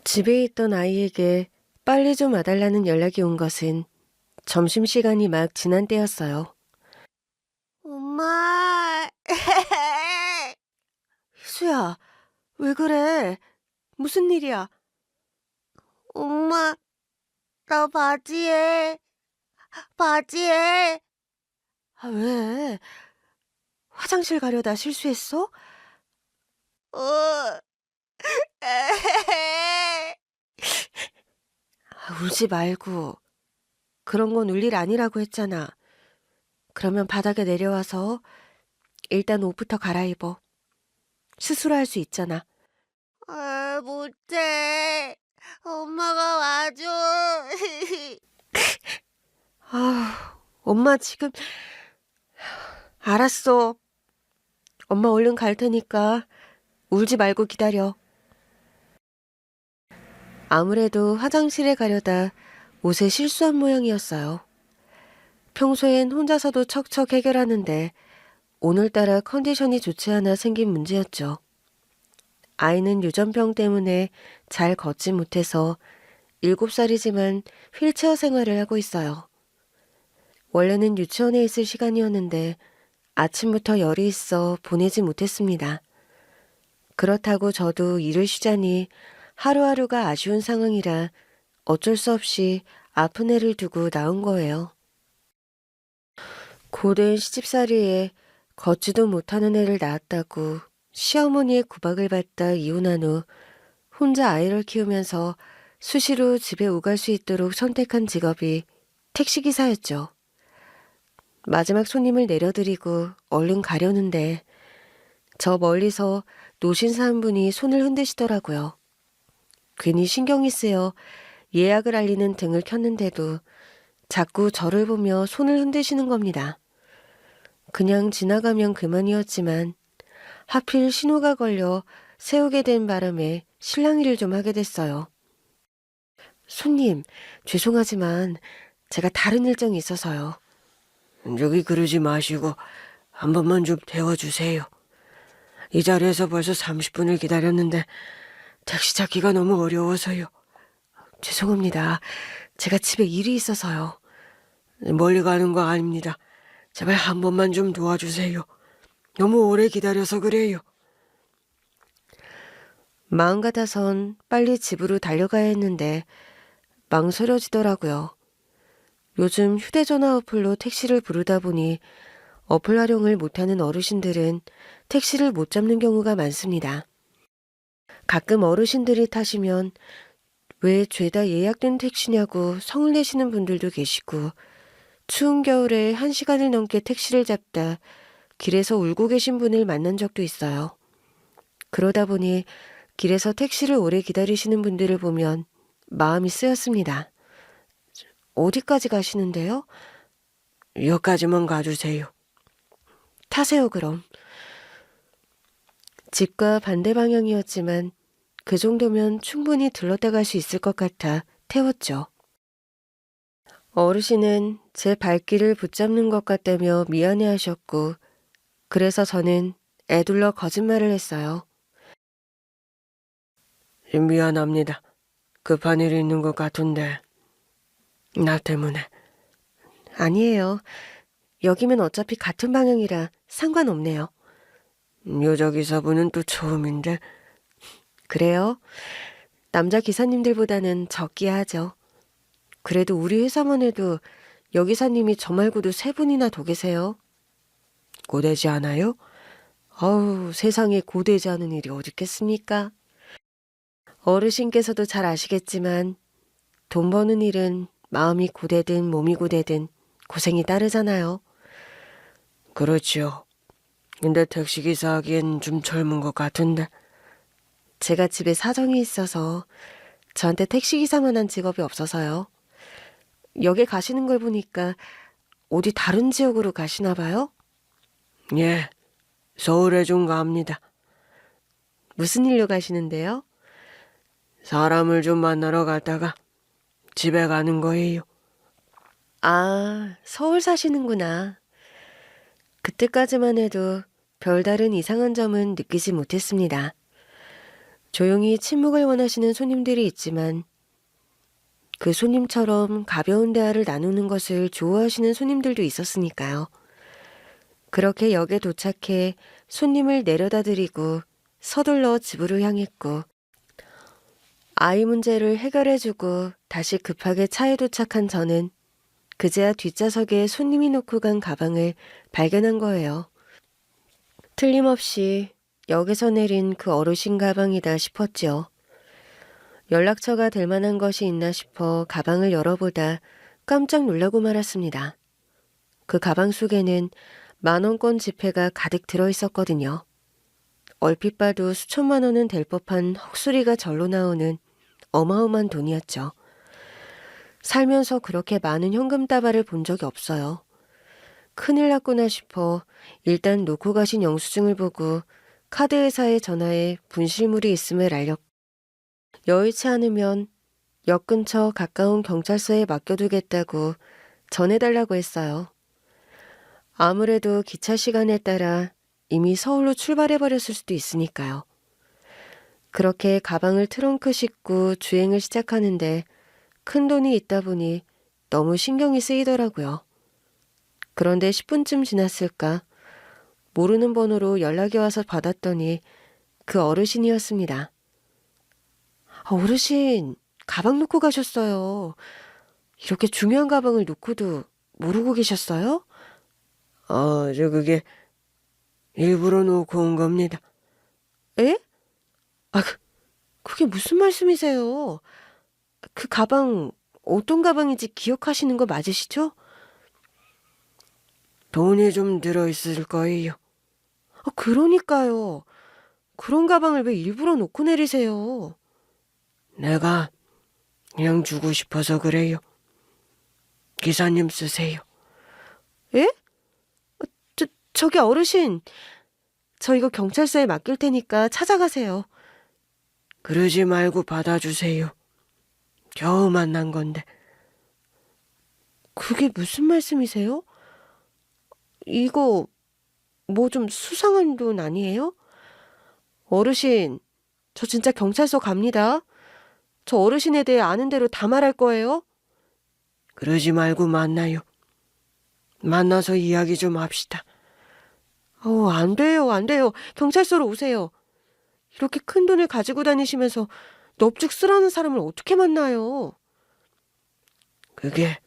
집에 있던 아이에게 빨리 좀 와달라는 연락이 온 것은 점심시간이 막 지난 때였어요. 엄마. 희수야, 왜 그래? 무슨 일이야? 엄마, 나 바지에. 아, 왜? 화장실 가려다 실수했어? 어. 아, 울지 말고. 그런 건 울 일 아니라고 했잖아. 그러면 바닥에 내려와서 일단 옷부터 갈아입어. 스스로 할 수 있잖아. 아, 못해. 엄마가 와줘. 아, 엄마 지금 알았어. 엄마 얼른 갈 테니까 울지 말고 기다려. 아무래도 화장실에 가려다 옷에 실수한 모양이었어요. 평소엔 혼자서도 척척 해결하는데 오늘따라 컨디션이 좋지 않아 생긴 문제였죠. 아이는 유전병 때문에 잘 걷지 못해서 7살이지만 휠체어 생활을 하고 있어요. 원래는 유치원에 있을 시간이었는데 아침부터 열이 있어 보내지 못했습니다. 그렇다고 저도 일을 쉬자니 하루하루가 아쉬운 상황이라 어쩔 수 없이 아픈 애를 두고 나온 거예요. 고된 시집살이에 걷지도 못하는 애를 낳았다고 시어머니의 구박을 받다 이혼한 후 혼자 아이를 키우면서 수시로 집에 오갈 수 있도록 선택한 직업이 택시기사였죠. 마지막 손님을 내려드리고 얼른 가려는데 저 멀리서 노신사 한 분이 손을 흔드시더라고요. 괜히 신경이 쓰여 예약을 알리는 등을 켰는데도 자꾸 저를 보며 손을 흔드시는 겁니다. 그냥 지나가면 그만이었지만 하필 신호가 걸려 세우게 된 바람에 실랑이를 좀 하게 됐어요. 손님, 죄송하지만 제가 다른 일정이 있어서요. 저기 그러지 마시고 한 번만 좀 태워주세요. 이 자리에서 벌써 30분을 기다렸는데 택시 찾기가 너무 어려워서요. 죄송합니다. 제가 집에 일이 있어서요. 멀리 가는 거 아닙니다. 제발 한 번만 좀 도와주세요. 너무 오래 기다려서 그래요. 마음 같아선 빨리 집으로 달려가야 했는데 망설여지더라고요. 요즘 휴대전화 어플로 택시를 부르다 보니 어플 활용을 못하는 어르신들은 택시를 못 잡는 경우가 많습니다. 가끔 어르신들이 타시면 왜 죄다 예약된 택시냐고 성을 내시는 분들도 계시고 추운 겨울에 1시간을 넘게 택시를 잡다 길에서 울고 계신 분을 만난 적도 있어요. 그러다 보니 길에서 택시를 오래 기다리시는 분들을 보면 마음이 쓰였습니다. 어디까지 가시는데요? 여기까지만 가주세요. 타세요, 그럼. 집과 반대 방향이었지만 그 정도면 충분히 들렀다 갈 수 있을 것 같아 태웠죠. 어르신은 제 발길을 붙잡는 것 같다며 미안해하셨고 그래서 저는 애둘러 거짓말을 했어요. 미안합니다. 급한 일이 있는 것 같은데 나 때문에. 아니에요. 여기면 어차피 같은 방향이라 상관없네요. 여자 기사분은 또 처음인데. 그래요? 남자 기사님들보다는 적기야 하죠. 그래도 우리 회사만 해도 여기사님이 저 말고도 3분이나 더 계세요. 고되지 않아요? 어우, 세상에 고되지 않은 일이 어디 있겠습니까? 어르신께서도 잘 아시겠지만 돈 버는 일은 마음이 고되든 몸이 고되든 고생이 따르잖아요. 그렇지요. 근데 택시기사 하기엔 좀 젊은 것 같은데. 제가 집에 사정이 있어서 저한테 택시기사만 한 직업이 없어서요. 여기 가시는 걸 보니까 어디 다른 지역으로 가시나 봐요? 예, 서울에 좀 갑니다. 무슨 일로 가시는데요? 사람을 좀 만나러 갔다가 집에 가는 거예요. 아, 서울 사시는구나. 그때까지만 해도 별다른 이상한 점은 느끼지 못했습니다. 조용히 침묵을 원하시는 손님들이 있지만 그 손님처럼 가벼운 대화를 나누는 것을 좋아하시는 손님들도 있었으니까요. 그렇게 역에 도착해 손님을 내려다 드리고 서둘러 집으로 향했고 아이 문제를 해결해주고 다시 급하게 차에 도착한 저는 그제야 뒷좌석에 손님이 놓고 간 가방을 발견한 거예요. 틀림없이 역에서 내린 그 어르신 가방이다 싶었죠. 연락처가 될 만한 것이 있나 싶어 가방을 열어보다 깜짝 놀라고 말았습니다. 그 가방 속에는 10,000원권 지폐가 가득 들어있었거든요. 얼핏 봐도 수천만 원은 될 법한 헉소리가 절로 나오는 어마어마한 돈이었죠. 살면서 그렇게 많은 현금 다발을 본 적이 없어요. 큰일 났구나 싶어 일단 놓고 가신 영수증을 보고 카드회사에 전화해 분실물이 있음을 알렸고 여의치 않으면 역 근처 가까운 경찰서에 맡겨두겠다고 전해달라고 했어요. 아무래도 기차 시간에 따라 이미 서울로 출발해버렸을 수도 있으니까요. 그렇게 가방을 트렁크 싣고 주행을 시작하는데 큰 돈이 있다 보니 너무 신경이 쓰이더라고요. 그런데 10분쯤 지났을까 모르는 번호로 연락이 와서 받았더니 그 어르신이었습니다. 어르신, 가방 놓고 가셨어요. 이렇게 중요한 가방을 놓고도 모르고 계셨어요? 그게 일부러 놓고 온 겁니다. 에? 그게 무슨 말씀이세요? 그 가방 어떤 가방인지 기억하시는 거 맞으시죠? 돈이 좀 들어있을 거예요. 그러니까요. 그런 가방을 왜 일부러 놓고 내리세요? 내가 그냥 주고 싶어서 그래요. 기사님 쓰세요. 에? 저기 어르신, 저 이거 경찰서에 맡길 테니까 찾아가세요. 그러지 말고 받아주세요. 겨우 만난 건데. 그게 무슨 말씀이세요? 이거 뭐 좀 수상한 돈 아니에요? 어르신, 저 진짜 경찰서 갑니다. 저 어르신에 대해 아는 대로 다 말할 거예요. 그러지 말고 만나요. 만나서 이야기 좀 합시다. 안 돼요, 안 돼요. 경찰서로 오세요. 이렇게 큰 돈을 가지고 다니시면서 넙죽 쓰라는 사람을 어떻게 만나요? 그게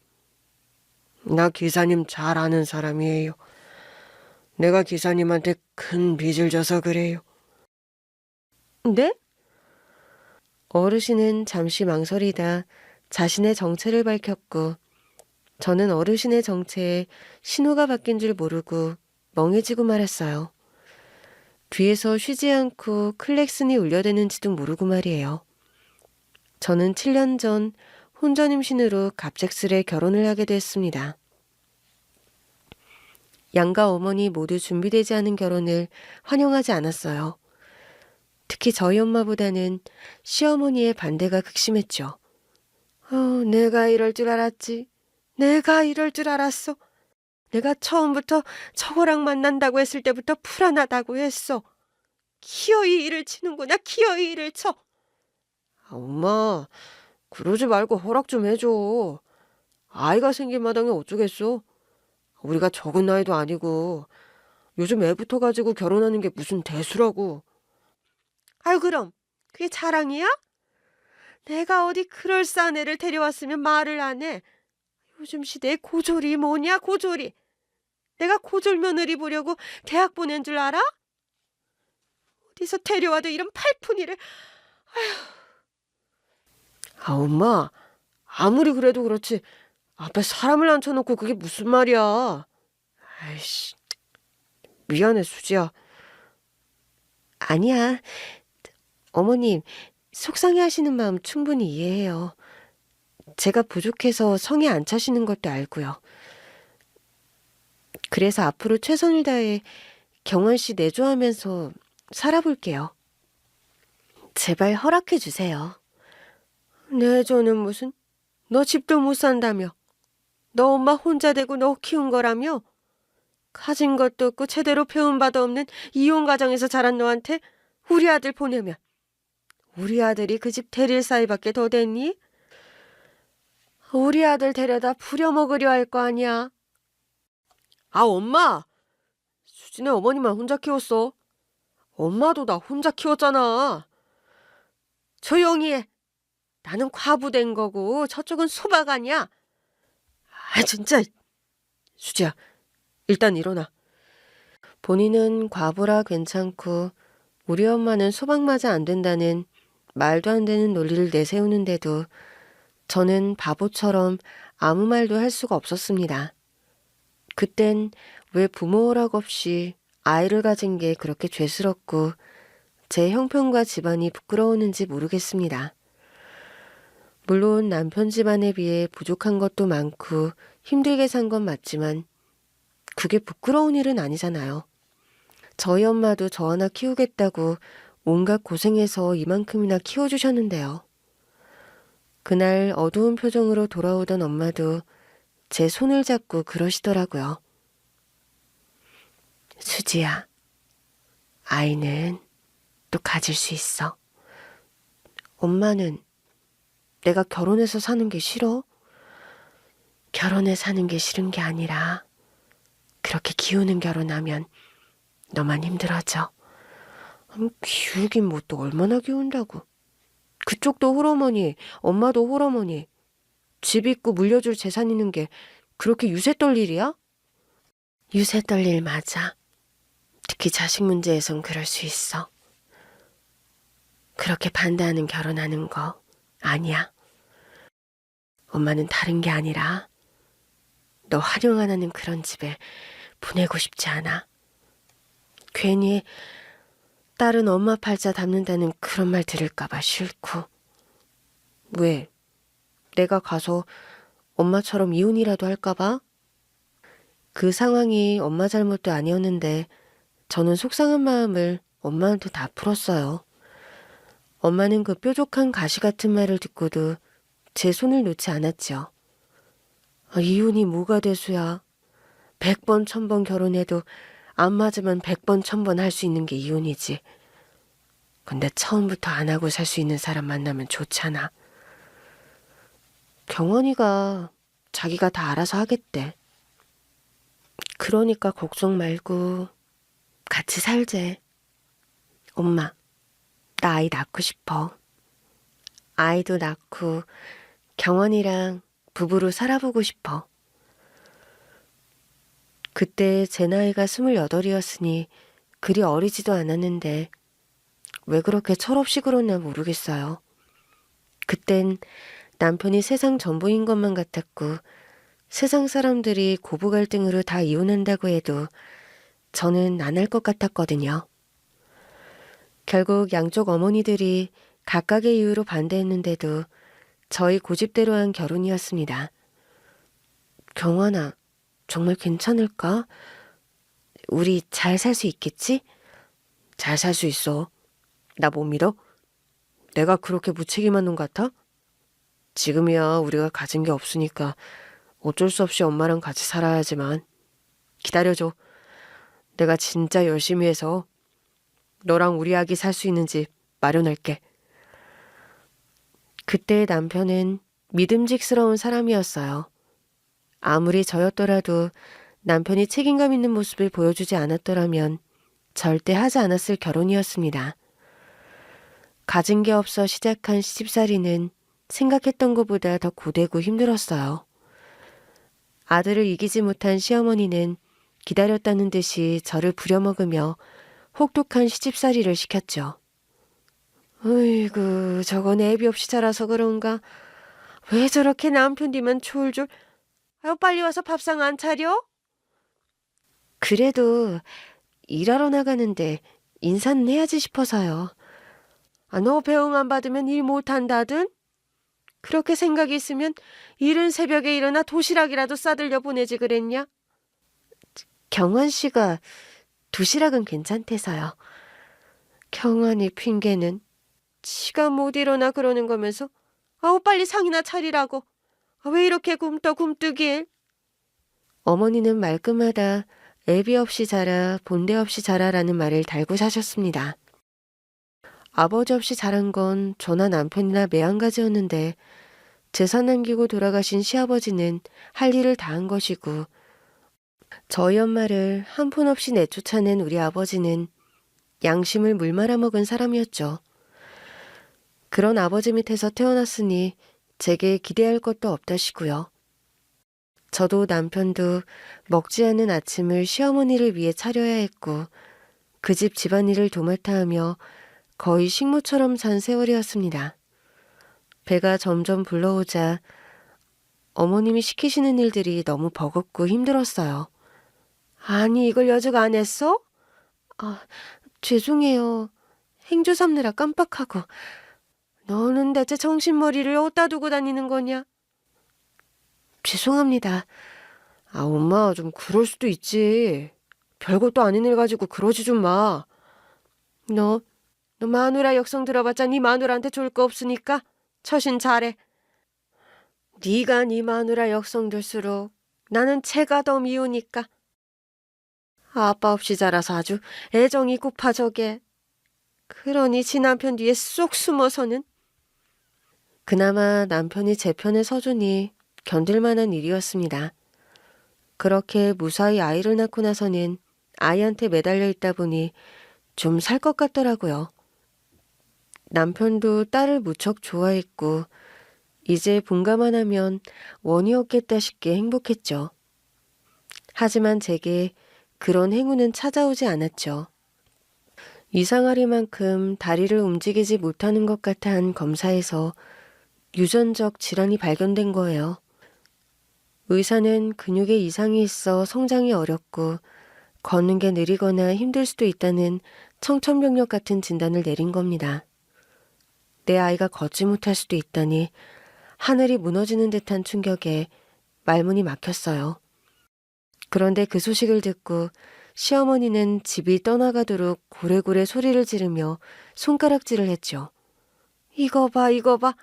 나 기사님 잘 아는 사람이에요. 내가 기사님한테 큰 빚을 져서 그래요. 네? 어르신은 잠시 망설이다 자신의 정체를 밝혔고 저는 어르신의 정체에 신호가 바뀐 줄 모르고 멍해지고 말았어요. 뒤에서 쉬지 않고 클렉슨이 울려대는지도 모르고 말이에요. 저는 7년 전 혼전 임신으로 갑작스레 결혼을 하게 됐습니다. 양가 어머니 모두 준비되지 않은 결혼을 환영하지 않았어요. 특히 저희 엄마보다는 시어머니의 반대가 극심했죠. 내가 이럴 줄 알았지. 내가 이럴 줄 알았어. 내가 처음부터 저거랑 만난다고 했을 때부터 불안하다고 했어. 기어이 일을 치는구나. 기어이 일을 쳐. 엄마, 그러지 말고 허락 좀 해줘. 아이가 생긴 마당에 어쩌겠어. 우리가 적은 나이도 아니고 요즘 애부터 가지고 결혼하는 게 무슨 대수라고. 아유 그럼 그게 자랑이야? 내가 어디 그럴싸한 애를 데려왔으면 말을 안 해. 요즘 시대에 고졸이 뭐냐 고졸이. 내가 고졸 며느리 보려고 대학 보낸 줄 알아? 어디서 데려와도 이런 팔푼이를. 엄마, 아무리 그래도 그렇지 앞에 사람을 앉혀놓고 그게 무슨 말이야. 아이씨, 미안해 수지야. 아니야. 어머님, 속상해하시는 마음 충분히 이해해요. 제가 부족해서 성에 안 차시는 것도 알고요. 그래서 앞으로 최선을 다해 경원 씨 내조하면서 살아볼게요. 제발 허락해 주세요. 내조는 무슨? 너 집도 못 산다며. 너 엄마 혼자 되고 너 키운 거라며? 가진 것도 없고 제대로 배운 바도 없는 이혼 가정에서 자란 너한테 우리 아들 보내면 우리 아들이 그 집 데릴 사이밖에 더 됐니? 우리 아들 데려다 부려먹으려 할 거 아니야. 아, 엄마! 수진의 어머니만 혼자 키웠어. 엄마도 나 혼자 키웠잖아. 조용히 해. 나는 과부된 거고 저쪽은 소박 아니야. 아, 진짜. 수지야, 일단 일어나. 본인은 과부라 괜찮고 우리 엄마는 소박마저 안 된다는 말도 안 되는 논리를 내세우는데도 저는 바보처럼 아무 말도 할 수가 없었습니다. 그땐 왜 부모 허락 없이 아이를 가진 게 그렇게 죄스럽고 제 형편과 집안이 부끄러웠는지 모르겠습니다. 물론 남편 집안에 비해 부족한 것도 많고 힘들게 산 건 맞지만 그게 부끄러운 일은 아니잖아요. 저희 엄마도 저 하나 키우겠다고 온갖 고생해서 이만큼이나 키워주셨는데요. 그날 어두운 표정으로 돌아오던 엄마도 제 손을 잡고 그러시더라고요. 수지야, 아이는 또 가질 수 있어. 엄마는 내가 결혼해서 사는 게 싫어? 결혼해 사는 게 싫은 게 아니라 그렇게 기우는 결혼하면 너만 힘들어져. 기우긴 뭐 또 얼마나 기운다고. 그쪽도 홀어머니, 엄마도 홀어머니. 집 있고 물려줄 재산 있는 게 그렇게 유세 떨 일이야? 유세 떨 일 맞아. 특히 자식 문제에선 그럴 수 있어. 그렇게 반대하는 결혼하는 거 아니야. 엄마는 다른 게 아니라 너 활용 안 하는 그런 집에 보내고 싶지 않아. 괜히 딸은 엄마 팔자 담는다는 그런 말 들을까봐 싫고. 왜? 내가 가서 엄마처럼 이혼이라도 할까봐? 그 상황이 엄마 잘못도 아니었는데 저는 속상한 마음을 엄마한테 다 풀었어요. 엄마는 그 뾰족한 가시 같은 말을 듣고도 제 손을 놓지 않았죠. 이혼이 뭐가 대수야. 100번 1000번 결혼해도 안 맞으면 100번 1000번 할 수 있는 게 이혼이지. 근데 처음부터 안 하고 살 수 있는 사람 만나면 좋잖아. 경원이가 자기가 다 알아서 하겠대. 그러니까 걱정 말고 같이 살재. 엄마, 나 아이 낳고 싶어. 아이도 낳고 경원이랑 부부로 살아보고 싶어. 그때 제 나이가 28이었으니 그리 어리지도 않았는데 왜 그렇게 철없이 그러나 모르겠어요. 그땐 남편이 세상 전부인 것만 같았고 세상 사람들이 고부 갈등으로 다 이혼한다고 해도 저는 안 할 것 같았거든요. 결국 양쪽 어머니들이 각각의 이유로 반대했는데도 저희 고집대로 한 결혼이었습니다. 경환아, 정말 괜찮을까? 우리 잘 살 수 있겠지? 잘 살 수 있어. 나 못 믿어? 내가 그렇게 무책임한 놈 같아? 지금이야 우리가 가진 게 없으니까 어쩔 수 없이 엄마랑 같이 살아야지만 기다려줘. 내가 진짜 열심히 해서 너랑 우리 아기 살 수 있는 집 마련할게. 그때의 남편은 믿음직스러운 사람이었어요. 아무리 저였더라도 남편이 책임감 있는 모습을 보여주지 않았더라면 절대 하지 않았을 결혼이었습니다. 가진 게 없어 시작한 시집살이는 생각했던 것보다 더 고되고 힘들었어요. 아들을 이기지 못한 시어머니는 기다렸다는 듯이 저를 부려먹으며 혹독한 시집살이를 시켰죠. 어이구, 저건 애비 없이 자라서 그런가? 왜 저렇게 남편 뒤만 졸졸? 아유, 빨리 와서 밥상 안 차려? 그래도 일하러 나가는데 인사는 해야지 싶어서요. 너 배웅 안 받으면 일 못한다든? 그렇게 생각이 있으면 이른 새벽에 일어나 도시락이라도 싸들려 보내지 그랬냐? 경환 씨가 도시락은 괜찮대서요. 경환이 핑계는 지가 못 일어나 그러는 거면서 아우 빨리 상이나 차리라고. 왜 이렇게 굶떠 굶뜨길? 어머니는 말끝마다 애비 없이 자라 본대 없이 자라라는 말을 달고 사셨습니다. 아버지 없이 자란 건 저나 남편이나 매한가지였는데 재산 남기고 돌아가신 시아버지는 할 일을 다 한 것이고 저희 엄마를 한 푼 없이 내쫓아낸 우리 아버지는 양심을 물 말아먹은 사람이었죠. 그런 아버지 밑에서 태어났으니 제게 기대할 것도 없다시고요. 저도 남편도 먹지 않는 아침을 시어머니를 위해 차려야 했고 그 집 집안일을 도맡아 하며 거의 식모처럼 산 세월이었습니다. 배가 점점 불러오자 어머님이 시키시는 일들이 너무 버겁고 힘들었어요. 아니, 이걸 여직 안 했어? 아, 죄송해요. 행주 삼느라 깜빡하고. 너는 대체 정신머리를 어디다 두고 다니는 거냐? 죄송합니다. 아, 엄마, 좀 그럴 수도 있지. 별것도 아닌 일 가지고 그러지 좀 마. 너 마누라 역성 들어봤자 네 마누라한테 좋을 거 없으니까 처신 잘해. 네가 네 마누라 역성 들수록 나는 채가 더 미우니까. 아빠 없이 자라서 아주 애정이 고파저게. 그러니 지 남편 뒤에 쏙 숨어서는. 그나마 남편이 제 편에 서주니 견딜 만한 일이었습니다. 그렇게 무사히 아이를 낳고 나서는 아이한테 매달려 있다 보니 좀 살 것 같더라고요. 남편도 딸을 무척 좋아했고 이제 본가만 하면 원이 없겠다 싶게 행복했죠. 하지만 제게 그런 행운은 찾아오지 않았죠. 이상하리만큼 다리를 움직이지 못하는 것 같아 한 검사에서 유전적 질환이 발견된 거예요. 의사는 근육에 이상이 있어 성장이 어렵고 걷는 게 느리거나 힘들 수도 있다는 청천벽력 같은 진단을 내린 겁니다. 내 아이가 걷지 못할 수도 있다니 하늘이 무너지는 듯한 충격에 말문이 막혔어요. 그런데 그 소식을 듣고 시어머니는 집이 떠나가도록 고래고래 소리를 지르며 손가락질을 했죠. 이거 봐, 이거 봐.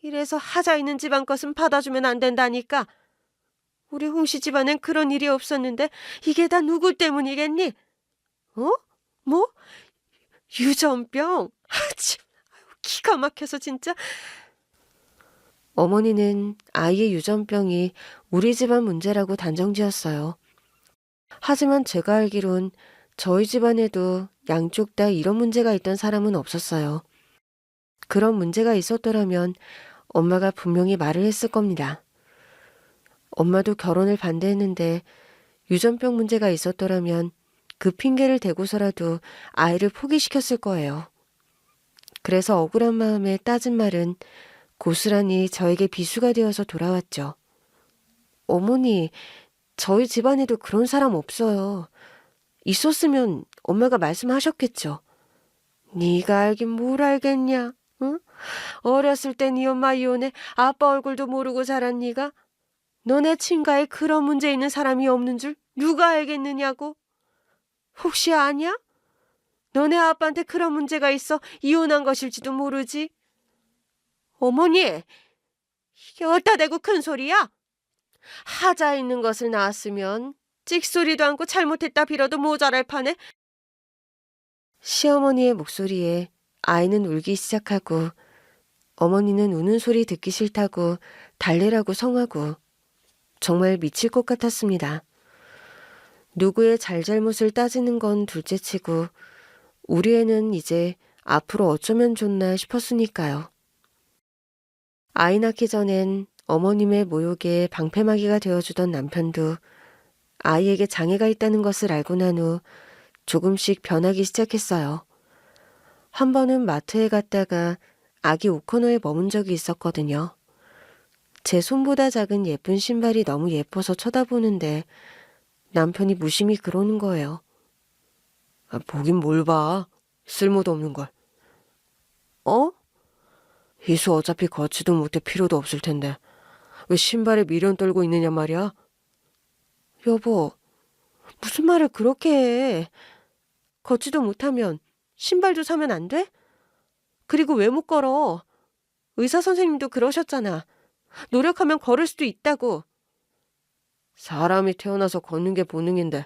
이래서 하자 있는 집안 것은 받아주면 안 된다니까. 우리 홍씨 집안엔 그런 일이 없었는데 이게 다 누구 때문이겠니? 어? 뭐? 유전병? 참, 기가 막혀서 진짜. 어머니는 아이의 유전병이 우리 집안 문제라고 단정지었어요. 하지만 제가 알기론 저희 집안에도 양쪽 다 이런 문제가 있던 사람은 없었어요. 그런 문제가 있었더라면 엄마가 분명히 말을 했을 겁니다. 엄마도 결혼을 반대했는데 유전병 문제가 있었더라면 그 핑계를 대고서라도 아이를 포기시켰을 거예요. 그래서 억울한 마음에 따진 말은 고스란히 저에게 비수가 되어서 돌아왔죠. 어머니, 저희 집안에도 그런 사람 없어요. 있었으면 엄마가 말씀하셨겠죠. 네가 알긴 뭘 알겠냐? 응? 어렸을 때 네 엄마 이혼해 아빠 얼굴도 모르고 자란 네가 너네 친가에 그런 문제 있는 사람이 없는 줄 누가 알겠느냐고? 혹시 아냐? 너네 아빠한테 그런 문제가 있어 이혼한 것일지도 모르지. 어머니, 이게 어디다 대고 큰 소리야? 하자 있는 것을 낳았으면 찍소리도 않고 잘못했다 빌어도 모자랄 판에. 시어머니의 목소리에 아이는 울기 시작하고 어머니는 우는 소리 듣기 싫다고 달래라고 성하고 정말 미칠 것 같았습니다. 누구의 잘잘못을 따지는 건 둘째치고 우리 애는 이제 앞으로 어쩌면 좋나 싶었으니까요. 아이 낳기 전엔 어머님의 모욕에 방패막이가 되어주던 남편도 아이에게 장애가 있다는 것을 알고 난 후 조금씩 변하기 시작했어요. 한 번은 마트에 갔다가 아기 옷 코너에 머문 적이 있었거든요. 제 손보다 작은 예쁜 신발이 너무 예뻐서 쳐다보는데 남편이 무심히 그러는 거예요. 아, 보긴 뭘 봐. 쓸모도 없는 걸. 어? 이수 어차피 걷지도 못해 필요도 없을 텐데 왜 신발에 미련 떨고 있느냐 말이야? 여보, 무슨 말을 그렇게 해. 걷지도 못하면 신발도 사면 안 돼? 그리고 왜 못 걸어? 의사 선생님도 그러셨잖아. 노력하면 걸을 수도 있다고. 사람이 태어나서 걷는 게 본능인데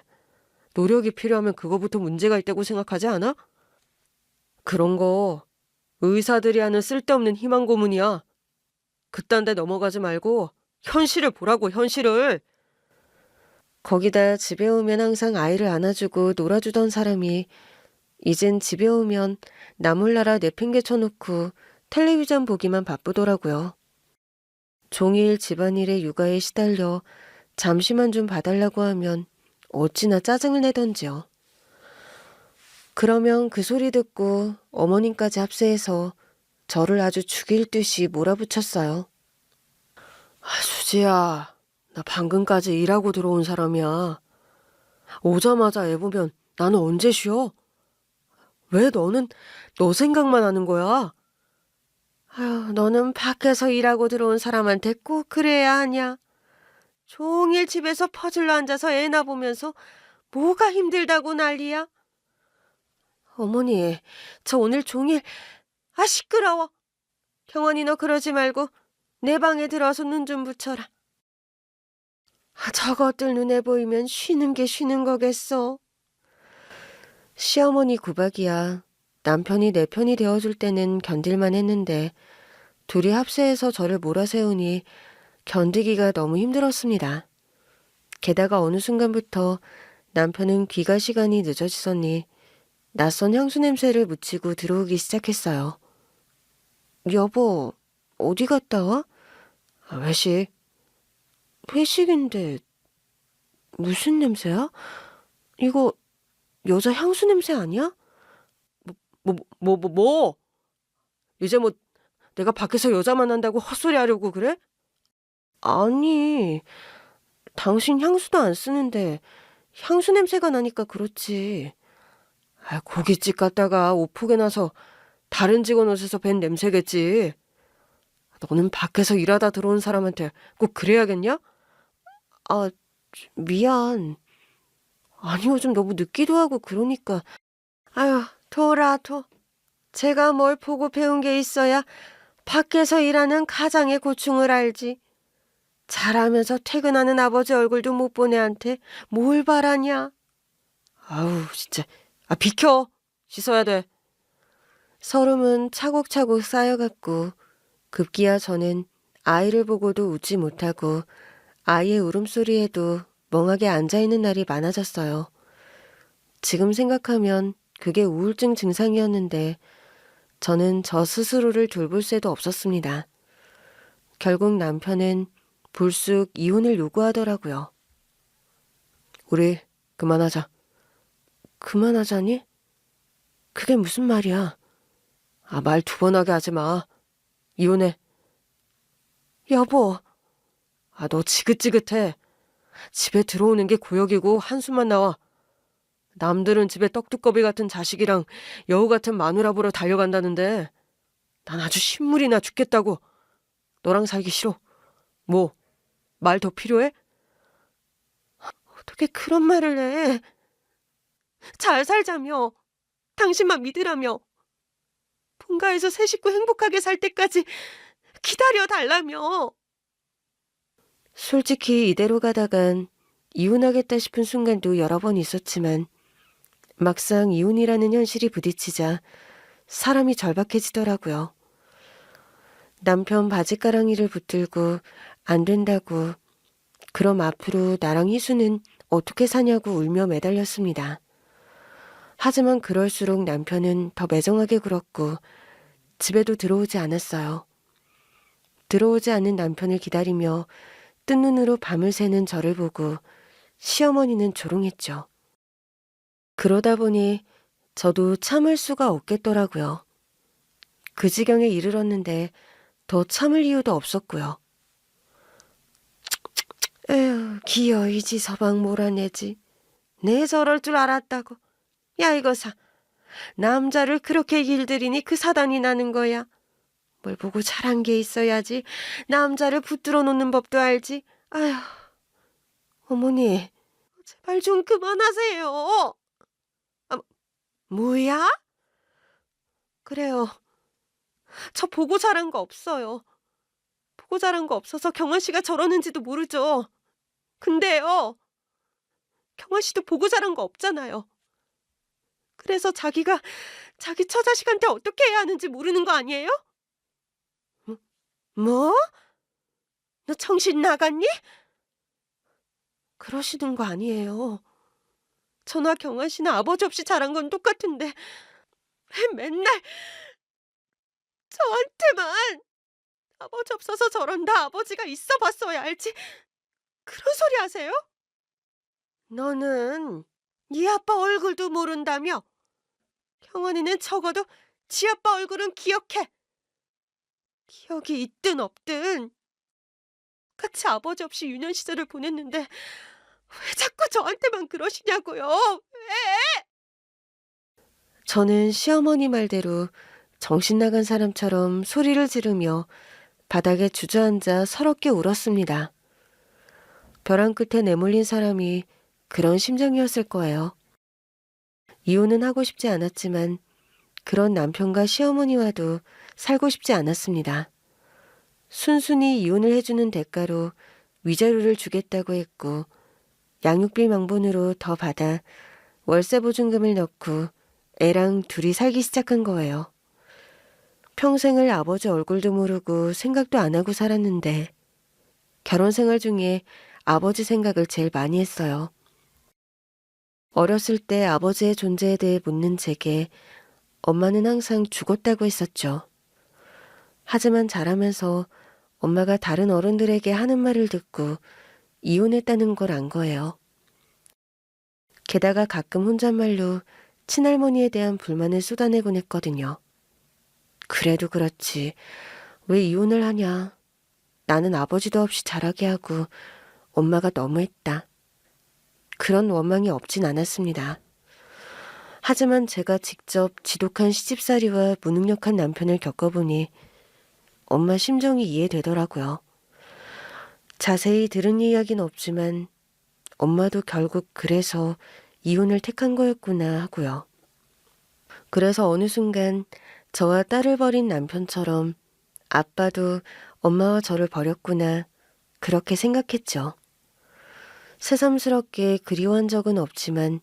노력이 필요하면 그거부터 문제가 있다고 생각하지 않아? 그런 거 의사들이 하는 쓸데없는 희망 고문이야. 그딴 데 넘어가지 말고 현실을 보라고, 현실을. 거기다 집에 오면 항상 아이를 안아주고 놀아주던 사람이 이젠 집에 오면 나 몰라라 내팽개쳐놓고 텔레비전 보기만 바쁘더라고요. 종일 집안일에 육아에 시달려 잠시만 좀 봐달라고 하면 어찌나 짜증을 내던지요. 그러면 그 소리 듣고 어머님까지 합세해서 저를 아주 죽일 듯이 몰아붙였어요. 수지야, 나 방금까지 일하고 들어온 사람이야. 오자마자 애 보면 나는 언제 쉬어? 왜 너는 너 생각만 하는 거야? 아휴, 너는 밖에서 일하고 들어온 사람한테 꼭 그래야 하냐? 종일 집에서 퍼즐로 앉아서 애나 보면서 뭐가 힘들다고 난리야? 어머니, 저 오늘 종일 시끄러워. 경원이 너 그러지 말고 내 방에 들어와서 눈 좀 붙여라. 저것들 눈에 보이면 쉬는 게 쉬는 거겠어. 시어머니 구박이야. 남편이 내 편이 되어줄 때는 견딜만 했는데 둘이 합세해서 저를 몰아세우니 견디기가 너무 힘들었습니다. 게다가 어느 순간부터 남편은 귀가 시간이 늦어지더니 낯선 향수 냄새를 묻히고 들어오기 시작했어요. 여보, 어디 갔다 와? 회식. 회식인데 무슨 냄새야? 이거 여자 향수 냄새 아니야? 뭐? 이제 뭐 내가 밖에서 여자 만난다고 헛소리 하려고 그래? 아니, 당신 향수도 안 쓰는데 향수 냄새가 나니까 그렇지. 고깃집 갔다가 오폭에 나서 다른 직원 옷에서 밴 냄새겠지. 너는 밖에서 일하다 들어온 사람한테 꼭 그래야겠냐? 미안. 아니, 요즘 너무 늦기도 하고 그러니까. 아휴, 둬라. 제가 뭘 보고 배운 게 있어야 밖에서 일하는 가장의 고충을 알지. 잘하면서 퇴근하는 아버지 얼굴도 못 본 애한테 뭘 바라냐. 아우, 진짜. 비켜. 씻어야 돼. 서름은 차곡차곡 쌓여갔고 급기야 저는 아이를 보고도 웃지 못하고 아이의 울음소리에도 멍하게 앉아있는 날이 많아졌어요. 지금 생각하면 그게 우울증 증상이었는데 저는 저 스스로를 돌볼 새도 없었습니다. 결국 남편은 불쑥 이혼을 요구하더라고요. 우리 그만하자. 그만하자니? 그게 무슨 말이야? 말 두 번 하게 하지 마. 이혼해. 여보. 너 지긋지긋해. 집에 들어오는 게 고역이고 한숨만 나와. 남들은 집에 떡두꺼비 같은 자식이랑 여우 같은 마누라 보러 달려간다는데 난 아주 신물이나 죽겠다고. 너랑 살기 싫어. 뭐, 말 더 필요해? 어떻게 그런 말을 해? 잘 살자며. 당신만 믿으라며. 본가에서 새 식구 행복하게 살 때까지 기다려달라며. 솔직히 이대로 가다간 이혼하겠다 싶은 순간도 여러 번 있었지만 막상 이혼이라는 현실이 부딪히자 사람이 절박해지더라고요. 남편 바지가랑이를 붙들고 안 된다고 그럼 앞으로 나랑 희수는 어떻게 사냐고 울며 매달렸습니다. 하지만 그럴수록 남편은 더 매정하게 굴었고 집에도 들어오지 않았어요. 들어오지 않는 남편을 기다리며 뜬 눈으로 밤을 새는 저를 보고 시어머니는 조롱했죠. 그러다 보니 저도 참을 수가 없겠더라고요. 그 지경에 이르렀는데 더 참을 이유도 없었고요. 에휴, 기어이지 서방 몰아내지. 내 저럴 줄 알았다고. 야 이거사. 남자를 그렇게 길들이니 그 사단이 나는 거야. 뭘 보고 잘한 게 있어야지. 남자를 붙들어 놓는 법도 알지. 아휴. 어머니. 제발 좀 그만하세요. 뭐야? 그래요. 저 보고 자란 거 없어요. 보고 자란 거 없어서 경환 씨가 저러는지도 모르죠. 근데요. 경환 씨도 보고 자란 거 없잖아요. 그래서 자기가 자기 처자식한테 어떻게 해야 하는지 모르는 거 아니에요? 뭐? 너 정신 나갔니? 그러시는 거 아니에요. 저나 경아 씨는 아버지 없이 자란 건 똑같은데 왜 맨날 저한테만 아버지 없어서 저런다, 아버지가 있어 봤어야 알지, 그런 소리 하세요? 너는 네 아빠 얼굴도 모른다며? 경원이는 적어도 지 아빠 얼굴은 기억해. 기억이 있든 없든 같이 아버지 없이 유년 시절을 보냈는데 왜 자꾸 저한테만 그러시냐고요. 저는 시어머니 말대로 정신 나간 사람처럼 소리를 지르며 바닥에 주저앉아 서럽게 울었습니다. 벼랑 끝에 내몰린 사람이 그런 심정이었을 거예요. 이혼은 하고 싶지 않았지만 그런 남편과 시어머니와도 살고 싶지 않았습니다. 순순히 이혼을 해주는 대가로 위자료를 주겠다고 했고 양육비 명분으로 더 받아 월세 보증금을 넣고 애랑 둘이 살기 시작한 거예요. 평생을 아버지 얼굴도 모르고 생각도 안 하고 살았는데 결혼 생활 중에 아버지 생각을 제일 많이 했어요. 어렸을 때 아버지의 존재에 대해 묻는 제게 엄마는 항상 죽었다고 했었죠. 하지만 자라면서 엄마가 다른 어른들에게 하는 말을 듣고 이혼했다는 걸 안 거예요. 게다가 가끔 혼잣말로 친할머니에 대한 불만을 쏟아내곤 했거든요. 그래도 그렇지 왜 이혼을 하냐. 나는 아버지도 없이 자라게 하고 엄마가 너무했다. 그런 원망이 없진 않았습니다. 하지만 제가 직접 지독한 시집살이와 무능력한 남편을 겪어보니 엄마 심정이 이해되더라고요. 자세히 들은 이야기는 없지만 엄마도 결국 그래서 이혼을 택한 거였구나 하고요. 그래서 어느 순간 저와 딸을 버린 남편처럼 아빠도 엄마와 저를 버렸구나 그렇게 생각했죠. 새삼스럽게 그리워한 적은 없지만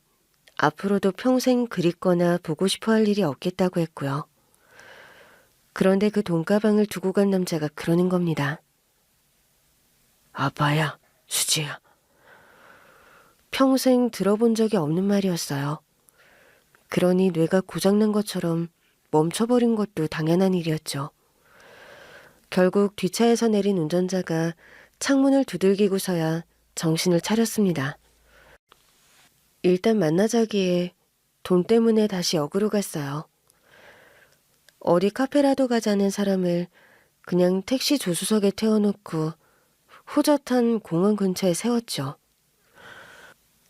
앞으로도 평생 그립거나 보고 싶어 할 일이 없겠다고 했고요. 그런데 그 돈가방을 두고 간 남자가 그러는 겁니다. 아빠야, 수지야. 평생 들어본 적이 없는 말이었어요. 그러니 뇌가 고장난 것처럼 멈춰버린 것도 당연한 일이었죠. 결국 뒷차에서 내린 운전자가 창문을 두들기고서야 정신을 차렸습니다. 일단 만나자기에 돈 때문에 다시 역으로 갔어요. 어디 카페라도 가자는 사람을 그냥 택시 조수석에 태워놓고 호젓한 공원 근처에 세웠죠.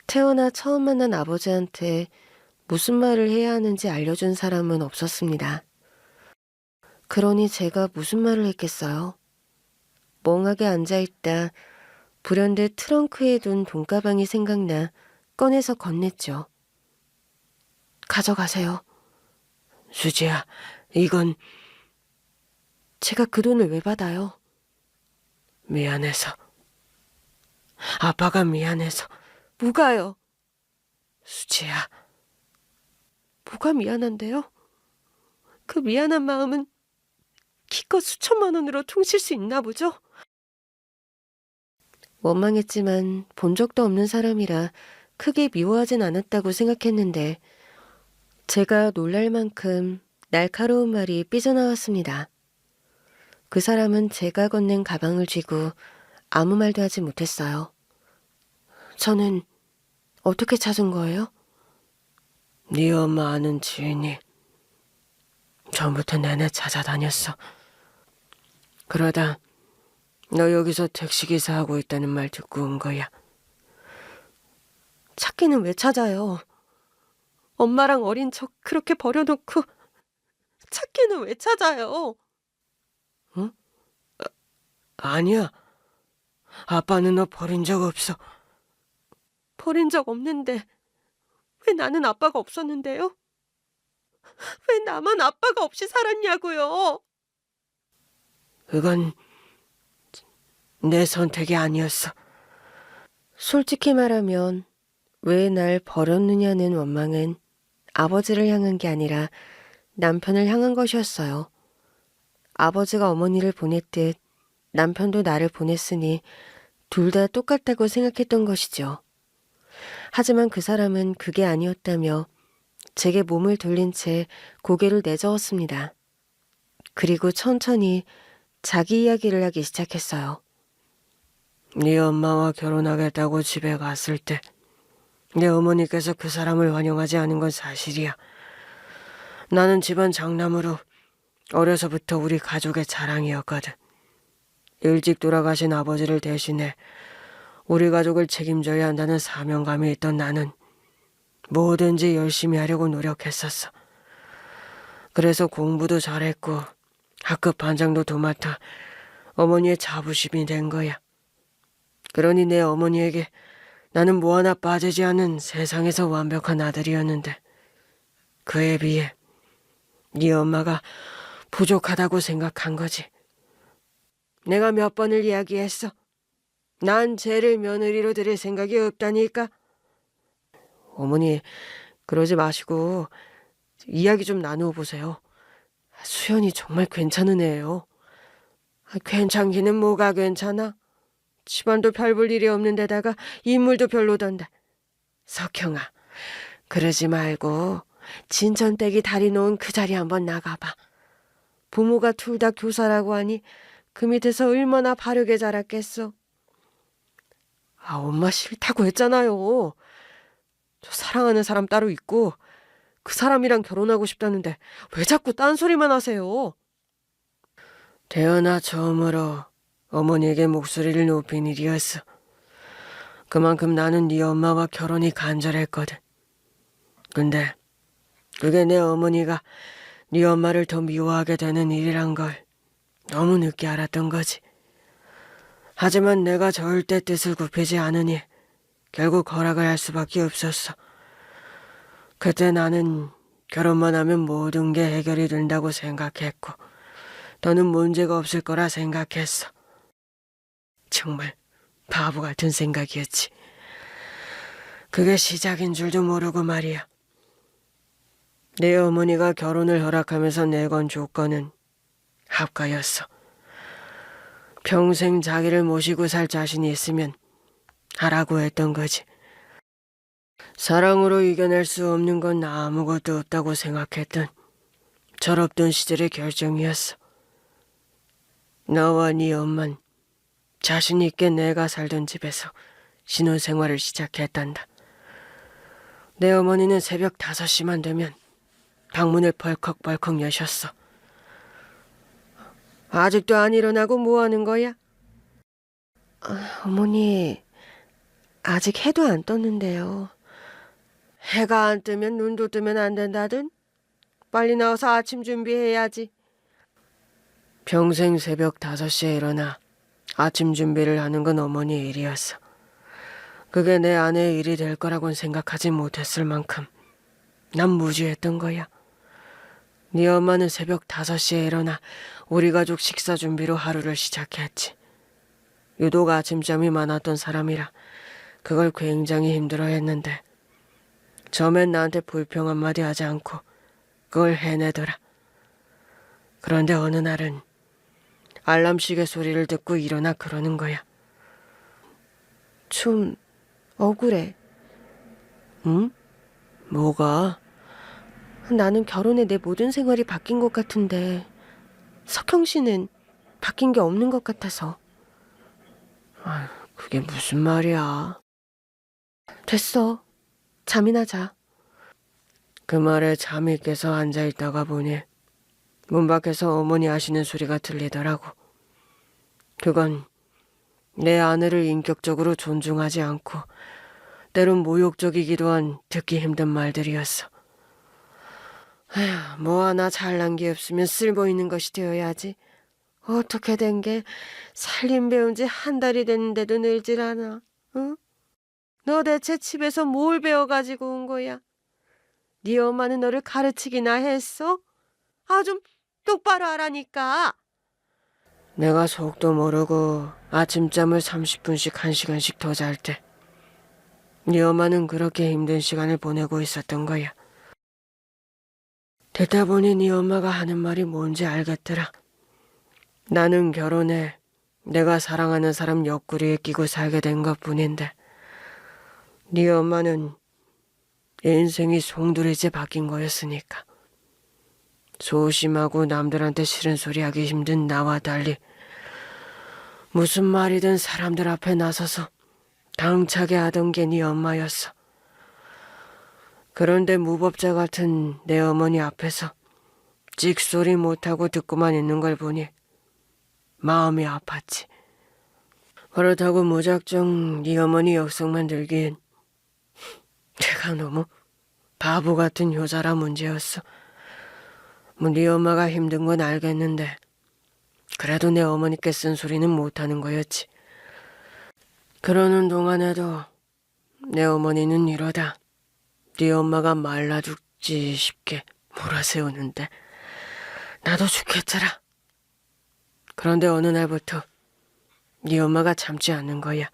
태어나 처음 만난 아버지한테 무슨 말을 해야 하는지 알려준 사람은 없었습니다. 그러니 제가 무슨 말을 했겠어요? 멍하게 앉아있다 불현듯 트렁크에 둔 돈가방이 생각나 꺼내서 건넸죠. 가져가세요. 수지야, 이건... 제가 그 돈을 왜 받아요? 미안해서. 아빠가 미안해서. 뭐가요? 수지야. 뭐가 미안한데요? 그 미안한 마음은 기껏 수천만 원으로 퉁칠 수 있나 보죠? 원망했지만 본 적도 없는 사람이라 크게 미워하진 않았다고 생각했는데 제가 놀랄 만큼 날카로운 말이 삐져나왔습니다. 그 사람은 제가 건넨 가방을 쥐고 아무 말도 하지 못했어요. 저는 어떻게 찾은 거예요? 네 엄마 아는 지인이 전부터 내내 찾아다녔어. 그러다 너 여기서 택시기사 하고 있다는 말 듣고 온 거야. 찾기는 왜 찾아요? 엄마랑 어린 척 그렇게 버려놓고 찾기는 왜 찾아요? 응? 아니야. 아빠는 너 버린 적 없어. 버린 적 없는데 왜 나는 아빠가 없었는데요? 왜 나만 아빠가 없이 살았냐고요? 그건 내 선택이 아니었어. 솔직히 말하면 왜 날 버렸느냐는 원망은 아버지를 향한 게 아니라 남편을 향한 것이었어요. 아버지가 어머니를 보냈듯 남편도 나를 보냈으니 둘 다 똑같다고 생각했던 것이죠. 하지만 그 사람은 그게 아니었다며 제게 몸을 돌린 채 고개를 내저었습니다. 그리고 천천히 자기 이야기를 하기 시작했어요. 네 엄마와 결혼하겠다고 집에 갔을 때 내 어머니께서 그 사람을 환영하지 않은 건 사실이야. 나는 집안 장남으로 어려서부터 우리 가족의 자랑이었거든. 일찍 돌아가신 아버지를 대신해 우리 가족을 책임져야 한다는 사명감이 있던 나는 뭐든지 열심히 하려고 노력했었어. 그래서 공부도 잘했고 학급 반장도 도맡아 어머니의 자부심이 된 거야. 그러니 내 어머니에게 나는 뭐 하나 빠지지 않은 세상에서 완벽한 아들이었는데 그에 비해 네 엄마가 부족하다고 생각한 거지. 내가 몇 번을 이야기했어. 난 쟤를 며느리로 들일 생각이 없다니까. 어머니, 그러지 마시고 이야기 좀 나누어 보세요. 수연이 정말 괜찮은 애예요. 괜찮기는 뭐가 괜찮아? 집안도 별 볼 일이 없는 데다가 인물도 별로던데. 석형아, 그러지 말고 진천댁이 다리 놓은 그 자리 한번 나가봐. 부모가 둘 다 교사라고 하니 그 밑에서 얼마나 바르게 자랐겠어. 엄마 싫다고 했잖아요. 저 사랑하는 사람 따로 있고 그 사람이랑 결혼하고 싶다는데 왜 자꾸 딴소리만 하세요? 태어나 처음으로 어머니에게 목소리를 높인 일이었어. 그만큼 나는 네 엄마와 결혼이 간절했거든. 근데 그게 내 어머니가 네 엄마를 더 미워하게 되는 일이란 걸 너무 늦게 알았던 거지. 하지만 내가 절대 뜻을 굽히지 않으니 결국 허락을 할 수밖에 없었어. 그때 나는 결혼만 하면 모든 게 해결이 된다고 생각했고 더는 문제가 없을 거라 생각했어. 정말 바보 같은 생각이었지. 그게 시작인 줄도 모르고 말이야. 내 어머니가 결혼을 허락하면서 내건 조건은 합가였어. 평생 자기를 모시고 살 자신이 있으면 하라고 했던 거지. 사랑으로 이겨낼 수 없는 건 아무것도 없다고 생각했던 철없던 시절의 결정이었어. 너와 네 엄만 자신 있게 내가 살던 집에서 신혼생활을 시작했단다. 내 어머니는 새벽 5시만 되면 방문을 벌컥벌컥 여셨어. 아직도 안 일어나고 뭐 하는 거야? 어머니, 아직 해도 안 떴는데요. 해가 안 뜨면 눈도 뜨면 안 된다든? 빨리 나와서 아침 준비해야지. 평생 새벽 5시에 일어나 아침 준비를 하는 건 어머니의 일이었어. 그게 내 아내의 일이 될 거라고는 생각하지 못했을 만큼 난 무지했던 거야. 네 엄마는 새벽 5시에 일어나 우리 가족 식사 준비로 하루를 시작했지. 유독 아침잠이 많았던 사람이라 그걸 굉장히 힘들어했는데 처음엔 나한테 불평 한마디 하지 않고 그걸 해내더라. 그런데 어느 날은 알람 시계 소리를 듣고 일어나 그러는 거야. 좀 억울해. 응? 뭐가? 나는 결혼해 내 모든 생활이 바뀐 것 같은데 석형 씨는 바뀐 게 없는 것 같아서. 그게 무슨 말이야? 됐어. 잠이나 자. 그 말에 잠이 깨서 앉아있다가 보니 문 밖에서 어머니 하시는 소리가 들리더라고. 그건 내 아내를 인격적으로 존중하지 않고 때론 모욕적이기도 한 듣기 힘든 말들이었어. 뭐 하나 잘난 게 없으면 쓸모 있는 것이 되어야지. 어떻게 된 게 살림 배운 지 한 달이 됐는데도 늘질 않아. 응? 너 대체 집에서 뭘 배워가지고 온 거야? 네 엄마는 너를 가르치기나 했어? 좀 똑바로 하라니까. 내가 속도 모르고 아침잠을 30분씩 1시간씩 더 잘 때 네 엄마는 그렇게 힘든 시간을 보내고 있었던 거야. 듣다 보니 네 엄마가 하는 말이 뭔지 알겠더라. 나는 결혼해 내가 사랑하는 사람 옆구리에 끼고 살게 된 것뿐인데 네 엄마는 인생이 송두리째 바뀐 거였으니까. 소심하고 남들한테 싫은 소리 하기 힘든 나와 달리 무슨 말이든 사람들 앞에 나서서 당차게 하던 게 네 엄마였어. 그런데 무법자 같은 내 어머니 앞에서 찍소리 못하고 듣고만 있는 걸 보니 마음이 아팠지. 그렇다고 무작정 네 어머니 역성만 들기엔 내가 너무 바보 같은 효자라 문제였어. 네 엄마가 힘든 건 알겠는데 그래도 내 어머니께 쓴 소리는 못하는 거였지. 그러는 동안에도 내 어머니는 이러다 네 엄마가 말라 죽지 싶게 몰아세우는데 나도 죽겠더라. 그런데 어느 날부터 네 엄마가 참지 않는 거야.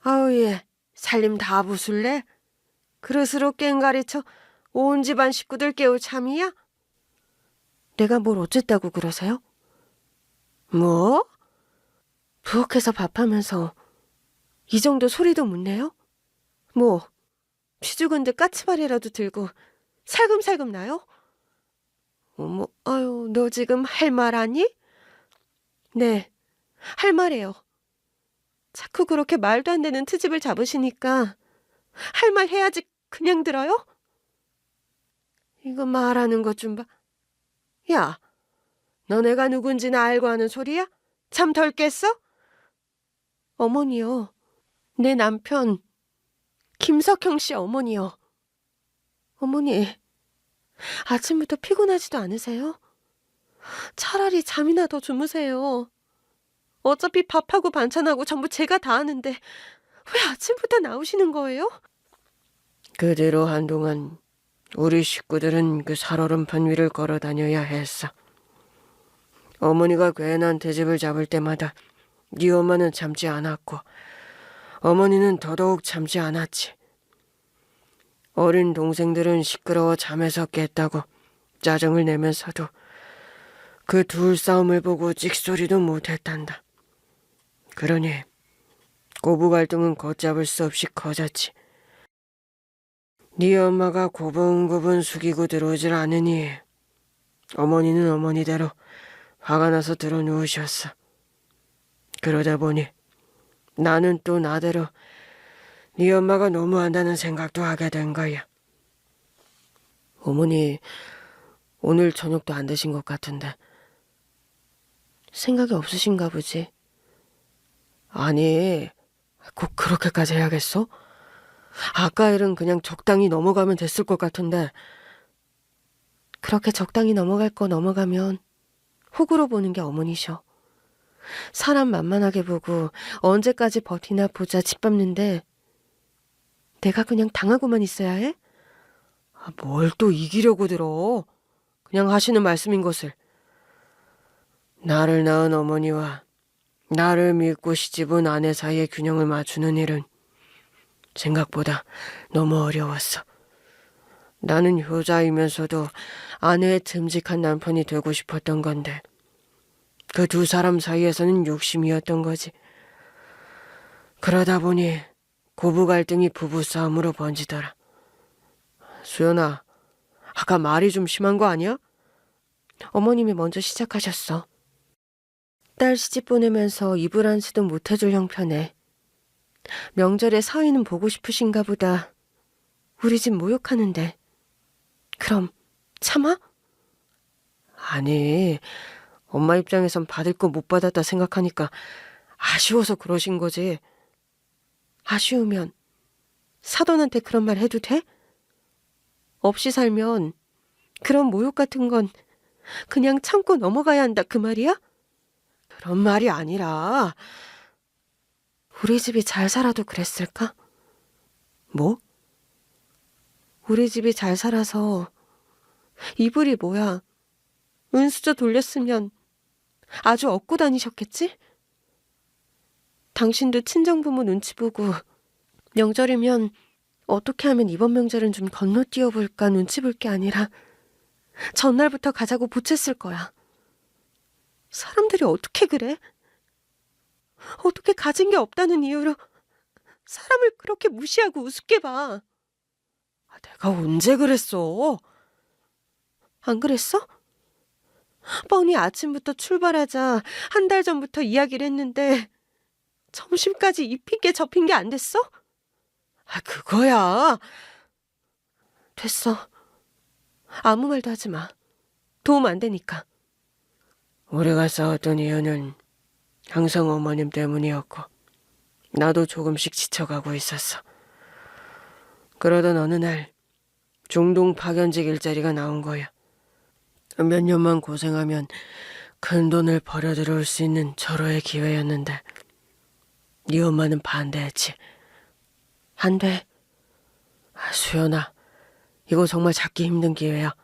아우 얘 살림 다 부술래? 그릇으로 깽가리쳐 온 집안 식구들 깨울 참이야? 내가 뭘 어쨌다고 그러세요? 뭐? 부엌에서 밥하면서 이 정도 소리도 못 내요? 뭐 피 죽은 듯 까치발이라도 들고 살금살금 나요? 어머, 아유, 너 지금 할 말 하니? 네, 할 말이에요. 자꾸 그렇게 말도 안 되는 트집을 잡으시니까 할 말 해야지 그냥 들어요? 이거 말하는 것 좀 봐. 야, 너네가 누군지나 알고 하는 소리야? 잠 덜 깼어? 어머니요. 내 남편 김석형 씨 어머니요. 어머니, 아침부터 피곤하지도 않으세요? 차라리 잠이나 더 주무세요. 어차피 밥하고 반찬하고 전부 제가 다 하는데 왜 아침부터 나오시는 거예요? 그대로 한동안 우리 식구들은 그 살얼음판 위를 걸어 다녀야 했어. 어머니가 괜한 대접을 잡을 때마다 네 엄마는 참지 않았고 어머니는 더더욱 참지 않았지. 어린 동생들은 시끄러워 잠에서 깼다고 짜증을 내면서도 그 둘 싸움을 보고 찍소리도 못했단다. 그러니 고부 갈등은 걷잡을 수 없이 커졌지. 네 엄마가 고분고분 숙이고 들어오질 않으니 어머니는 어머니대로 화가 나서 들어 누우셨어. 그러다 보니 나는 또 나대로 네 엄마가 너무한다는 생각도 하게 된 거야. 어머니 오늘 저녁도 안 드신 것 같은데 생각이 없으신가 보지? 아니 꼭 그렇게까지 해야겠어? 아까 일은 그냥 적당히 넘어가면 됐을 것 같은데 그렇게 적당히 넘어갈 거 넘어가면 호구로 보는 게 어머니셔. 사람 만만하게 보고 언제까지 버티나 보자 짓밟는데 내가 그냥 당하고만 있어야 해? 뭘 또 이기려고 들어. 그냥 하시는 말씀인 것을. 나를 낳은 어머니와 나를 믿고 시집온 아내 사이의 균형을 맞추는 일은 생각보다 너무 어려웠어. 나는 효자이면서도 아내의 듬직한 남편이 되고 싶었던 건데 그 두 사람 사이에서는 욕심이었던 거지. 그러다 보니 고부 갈등이 부부싸움으로 번지더라. 수연아, 아까 말이 좀 심한 거 아니야? 어머님이 먼저 시작하셨어. 딸 시집 보내면서 이불 안수도 못해줄 형편에 명절에 사위는 보고 싶으신가 보다 우리 집 모욕하는데 그럼 참아? 아니, 엄마 입장에선 받을 거 못 받았다 생각하니까 아쉬워서 그러신 거지. 아쉬우면 사돈한테 그런 말 해도 돼? 없이 살면 그런 모욕 같은 건 그냥 참고 넘어가야 한다 그 말이야? 그런 말이 아니라 우리 집이 잘 살아도 그랬을까? 뭐? 우리 집이 잘 살아서 이불이 뭐야? 은수저 돌렸으면 아주 얻고 다니셨겠지? 당신도 친정부모 눈치 보고 명절이면 어떻게 하면 이번 명절은 좀 건너뛰어 볼까 눈치 볼 게 아니라 전날부터 가자고 보챘을 거야. 사람들이 어떻게 그래? 어떻게 가진 게 없다는 이유로 사람을 그렇게 무시하고 우습게 봐. 내가 언제 그랬어? 안 그랬어? 뻔히 아침부터 출발하자 한 달 전부터 이야기를 했는데 점심까지 이 핑계 저 핑계 안 됐어? 그거야. 됐어. 아무 말도 하지 마. 도움 안 되니까. 우리가 싸웠던 이유는 항상 어머님 때문이었고 나도 조금씩 지쳐가고 있었어. 그러던 어느 날 중동 파견직 일자리가 나온 거야. 몇 년만 고생하면 큰 돈을 벌여 들어올 수 있는 절호의 기회였는데 네 엄마는 반대했지. 안 돼. 수연아, 이거 정말 잡기 힘든 기회야.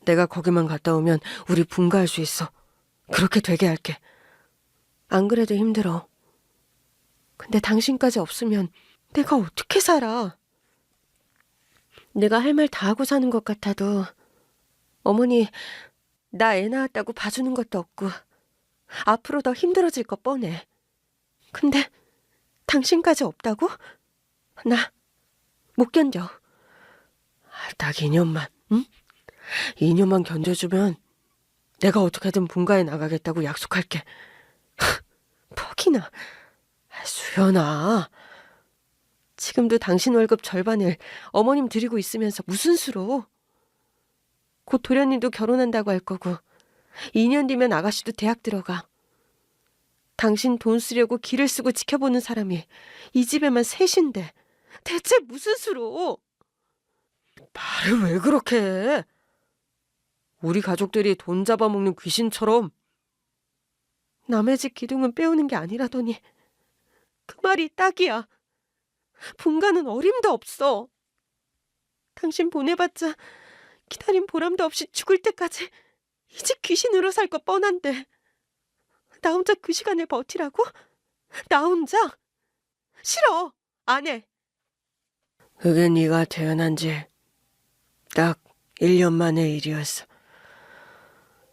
내가 거기만 갔다 오면 우리 분가할 수 있어. 그렇게 되게 할게. 안 그래도 힘들어. 근데 당신까지 없으면 내가 어떻게 살아? 내가 할 말 다 하고 사는 것 같아도 어머니 나 애 낳았다고 봐주는 것도 없고 앞으로 더 힘들어질 거 뻔해. 근데 당신까지 없다고? 나 못 견뎌. 딱 2년만, 응? 2년만 견뎌주면 내가 어떻게든 분가해 나가겠다고 약속할게. 퍽이나. 수연아, 지금도 당신 월급 절반을 어머님 드리고 있으면서 무슨 수로? 곧 도련님도 결혼한다고 할 거고 2년 뒤면 아가씨도 대학 들어가. 당신 돈 쓰려고 기를 쓰고 지켜보는 사람이 이 집에만 셋인데 대체 무슨 수로? 말을 왜 그렇게 해? 우리 가족들이 돈 잡아먹는 귀신처럼. 남의 집 기둥은 빼오는 게 아니라더니 그 말이 딱이야. 분가는 어림도 없어. 당신 보내봤자 기다린 보람도 없이 죽을 때까지 이 집 귀신으로 살 거 뻔한데 나 혼자 그 시간을 버티라고? 나 혼자? 싫어. 안 해. 그게 네가 태어난 지 딱 1년 만의 일이었어.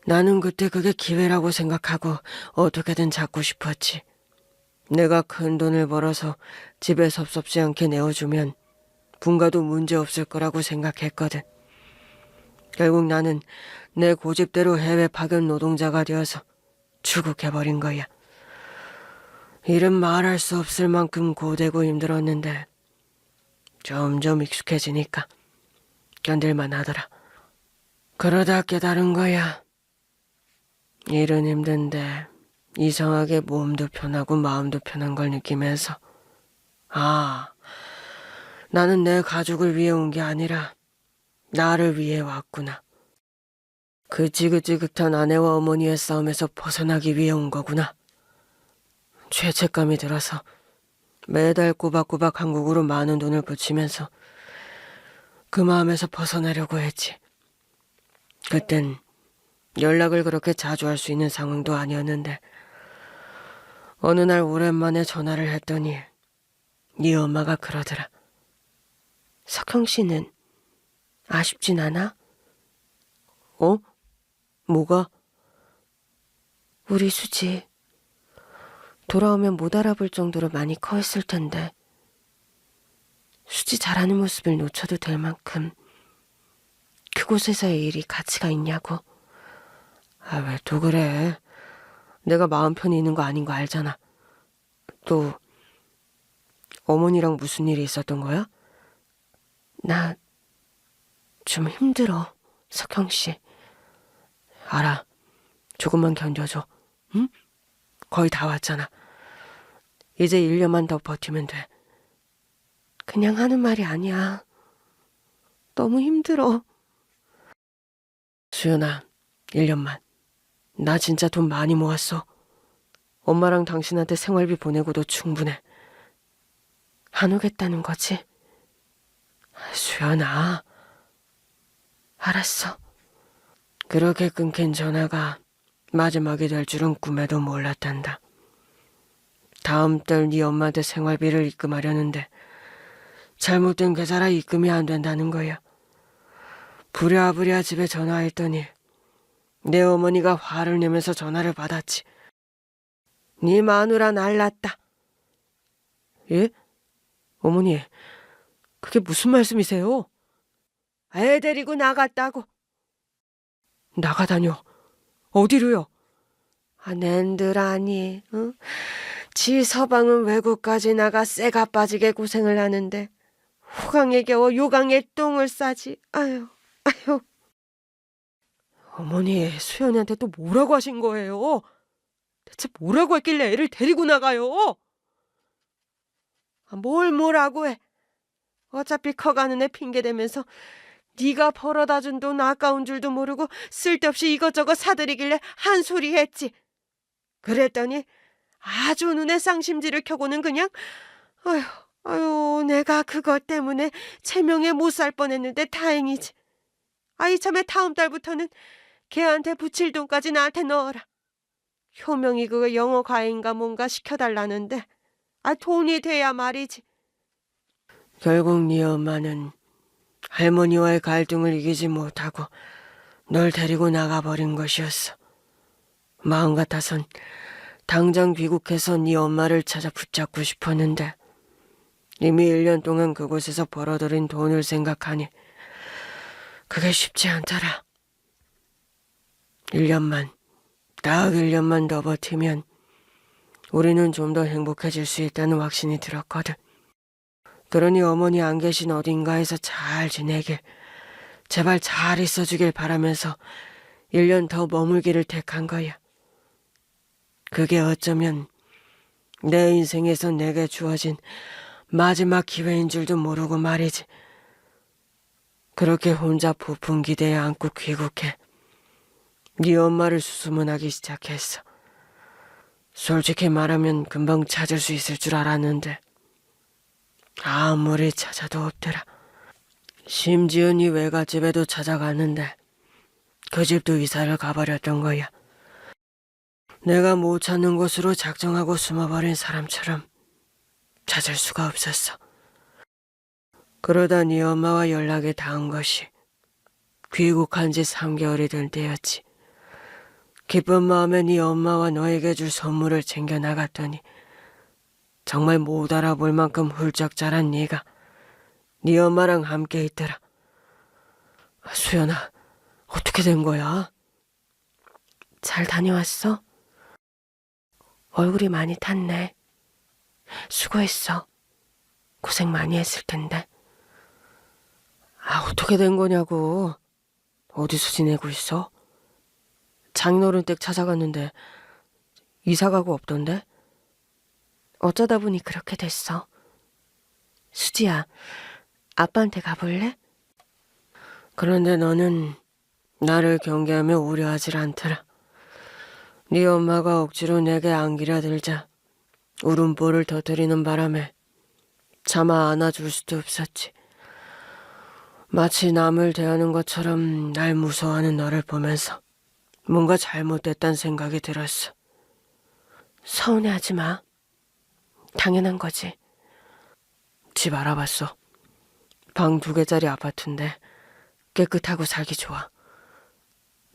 나는 그때 그게 기회라고 생각하고 어떻게든 잡고 싶었지. 내가 큰 돈을 벌어서 집에 섭섭지 않게 내어주면 분가도 문제 없을 거라고 생각했거든. 결국 나는 내 고집대로 해외 파견 노동자가 되어서 추국해버린 거야. 일은 말할 수 없을 만큼 고되고 힘들었는데 점점 익숙해지니까 견딜만 하더라. 그러다 깨달은 거야. 일은 힘든데 이상하게 몸도 편하고 마음도 편한 걸 느끼면서 나는 내 가족을 위해 온 게 아니라 나를 위해 왔구나. 그 지긋지긋한 아내와 어머니의 싸움에서 벗어나기 위해 온 거구나. 죄책감이 들어서 매달 꼬박꼬박 한국으로 많은 돈을 붙이면서 그 마음에서 벗어나려고 했지. 그땐 연락을 그렇게 자주 할 수 있는 상황도 아니었는데 어느 날 오랜만에 전화를 했더니 네 엄마가 그러더라. 석형 씨는 아쉽진 않아? 어? 뭐가? 우리 수지 돌아오면 못 알아볼 정도로 많이 커 있을 텐데 수지 잘하는 모습을 놓쳐도 될 만큼 그곳에서의 일이 가치가 있냐고. 왜 또 그래? 내가 마음 편히 있는 거 아닌 거 알잖아. 또 어머니랑 무슨 일이 있었던 거야? 나 좀 힘들어, 석형 씨. 알아. 조금만 견뎌줘. 응? 거의 다 왔잖아. 이제 1년만 더 버티면 돼. 그냥 하는 말이 아니야. 너무 힘들어. 수연아, 1년만. 나 진짜 돈 많이 모았어. 엄마랑 당신한테 생활비 보내고도 충분해. 안 오겠다는 거지? 수연아. 알았어. 그렇게 끊긴 전화가 마지막이 될 줄은 꿈에도 몰랐단다. 다음 달 네 엄마한테 생활비를 입금하려는데 잘못된 계좌라 입금이 안 된다는 거야. 부랴부랴 집에 전화했더니 내 어머니가 화를 내면서 전화를 받았지. 네 마누라 날랐다. 예? 어머니, 그게 무슨 말씀이세요? 애 데리고 나갔다고. 나가다뇨? 어디로요? 낸들 아니, 응? 지 서방은 외국까지 나가 쇠가 빠지게 고생을 하는데 호강에 겨워 요강에 똥을 싸지. 아유. 어머니, 수연이한테 또 뭐라고 하신 거예요? 대체 뭐라고 했길래 애를 데리고 나가요? 뭘 뭐라고 해. 어차피 커가는 애 핑계대면서 네가 벌어다 준 돈 아까운 줄도 모르고 쓸데없이 이것저것 사들이길래 한 소리 했지. 그랬더니 아주 눈에 쌍심지를 켜고는 그냥 아유 내가 그것 때문에 체명에 못 살 뻔했는데 다행이지. 이참에 다음 달부터는 걔한테 붙일 돈까지 나한테 넣어라. 효명이 그거 영어 과외인가 뭔가 시켜달라는데 돈이 돼야 말이지. 결국 네 엄마는 할머니와의 갈등을 이기지 못하고 널 데리고 나가버린 것이었어. 마음 같아선 당장 귀국해서 네 엄마를 찾아 붙잡고 싶었는데 이미 1년 동안 그곳에서 벌어들인 돈을 생각하니 그게 쉽지 않더라. 1년만, 딱 1년만 더 버티면 우리는 좀 더 행복해질 수 있다는 확신이 들었거든. 그러니 어머니 안 계신 어딘가에서 잘 지내길, 제발 잘 있어주길 바라면서 1년 더 머물기를 택한 거야. 그게 어쩌면 내 인생에서 내게 주어진 마지막 기회인 줄도 모르고 말이지. 그렇게 혼자 부푼 기대에 안고 귀국해 네 엄마를 수소문하기 시작했어. 솔직히 말하면 금방 찾을 수 있을 줄 알았는데 아무리 찾아도 없더라. 심지어 네 외갓집에도 찾아갔는데 그 집도 이사를 가버렸던 거야. 내가 못 찾는 곳으로 작정하고 숨어버린 사람처럼 찾을 수가 없었어. 그러다 네 엄마와 연락이 닿은 것이 귀국한 지 3개월이 될 때였지. 기쁜 마음에 네 엄마와 너에게 줄 선물을 챙겨 나갔더니 정말 못 알아볼 만큼 훌쩍 자란 네가 네 엄마랑 함께 있더라. 수연아, 어떻게 된 거야? 잘 다녀왔어? 얼굴이 많이 탔네. 수고했어. 고생 많이 했을 텐데. 어떻게 된 거냐고. 어디서 지내고 있어? 장인어른 댁 찾아갔는데 이사 가고 없던데? 어쩌다 보니 그렇게 됐어. 수지야, 아빠한테 가볼래? 그런데 너는 나를 경계하며 우려하질 않더라. 네 엄마가 억지로 내게 안기려 들자 울음보를 터뜨리는 바람에 차마 안아줄 수도 없었지. 마치 남을 대하는 것처럼 날 무서워하는 너를 보면서 뭔가 잘못됐다는 생각이 들었어. 서운해하지 마. 당연한 거지. 집 알아봤어. 방 2개짜리 아파트인데 깨끗하고 살기 좋아.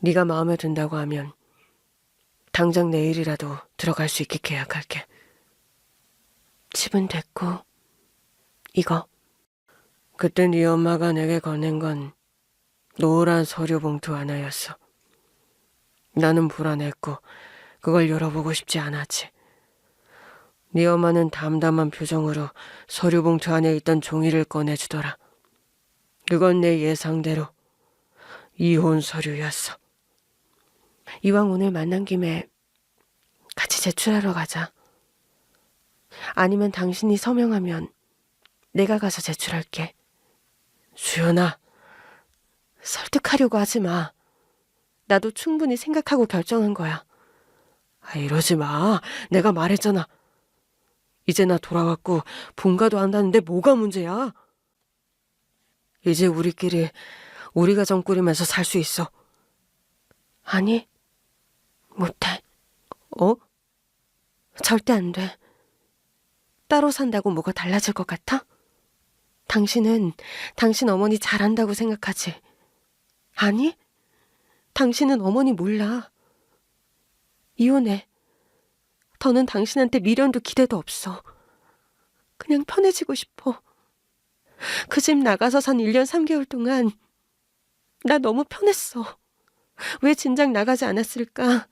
네가 마음에 든다고 하면 당장 내일이라도 들어갈 수 있게 계약할게. 집은 됐고 이거. 그때 네 엄마가 내게 건넨 건 노란 서류 봉투 하나였어. 나는 불안했고 그걸 열어보고 싶지 않았지. 네 엄마는 담담한 표정으로 서류 봉투 안에 있던 종이를 꺼내주더라. 그건 내 예상대로 이혼 서류였어. 이왕 오늘 만난 김에 같이 제출하러 가자. 아니면 당신이 서명하면 내가 가서 제출할게. 수연아, 설득하려고 하지 마. 나도 충분히 생각하고 결정한 거야. 이러지 마. 내가 말했잖아. 이제 나 돌아왔고 본가도 한다는데 뭐가 문제야? 이제 우리끼리 우리 가정 꾸리면서 살 수 있어. 아니, 못해. 절대 안 돼. 따로 산다고 뭐가 달라질 것 같아? 당신은 당신 어머니 잘한다고 생각하지. 아니, 당신은 어머니 몰라. 이혼해. 더는 당신한테 미련도 기대도 없어. 그냥 편해지고 싶어. 그 집 나가서 산 1년 3개월 동안 나 너무 편했어. 왜 진작 나가지 않았을까?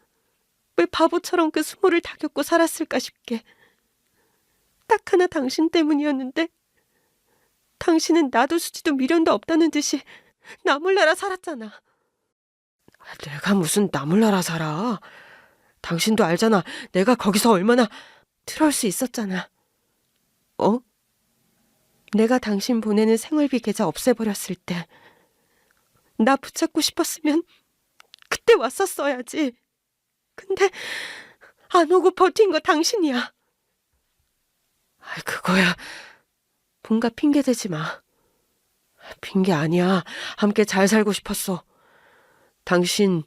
왜 바보처럼 그 수모를 다 겪고 살았을까 싶게. 딱 하나 당신 때문이었는데 당신은 나도 수지도 미련도 없다는 듯이 나 몰라라 살았잖아. 내가 무슨 나 몰라라 살아. 당신도 알잖아. 내가 거기서 얼마나 들어올 수 있었잖아. 어? 내가 당신 보내는 생활비 계좌 없애버렸을 때 나 붙잡고 싶었으면 그때 왔었어야지. 근데 안 오고 버틴 거 당신이야. 그거야. 뭔가 핑계 대지 마. 핑계 아니야. 함께 잘 살고 싶었어. 당신